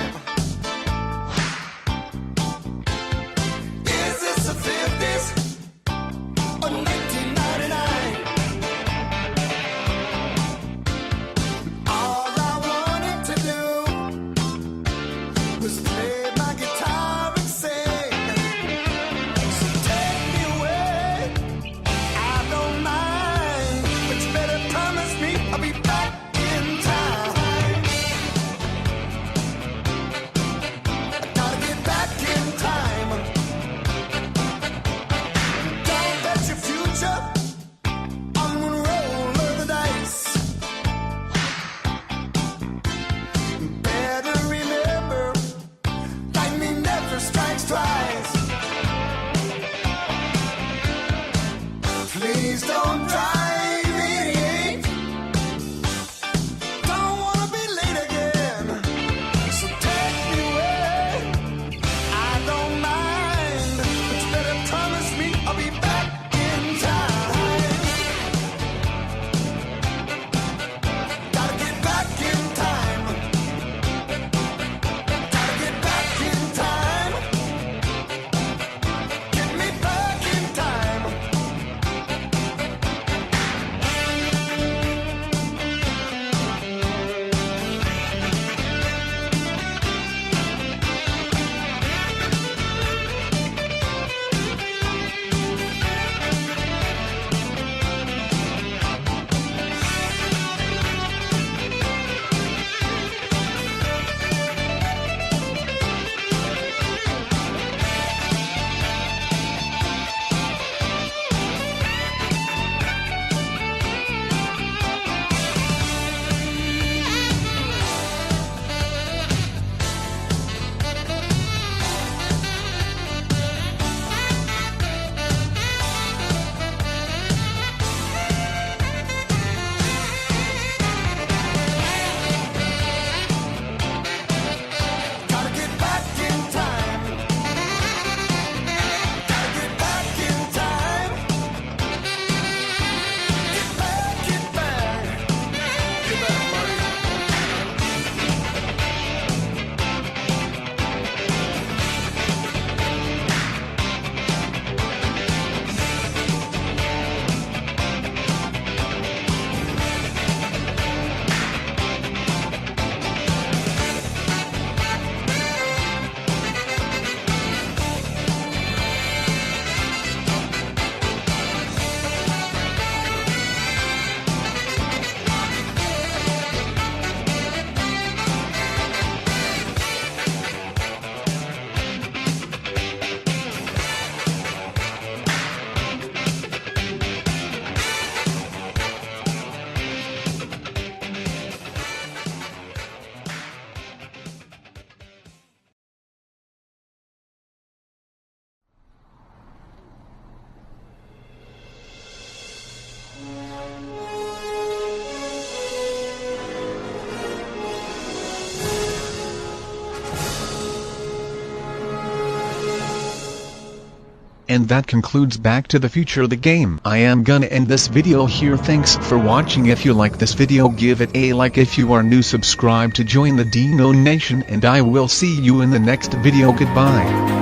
And that concludes Back to the Future the game. I am gonna end this video here. Thanks for watching. If you like this video, give it a like. If you are new, subscribe to join the Dino Nation, and I will see you in the next video. Goodbye.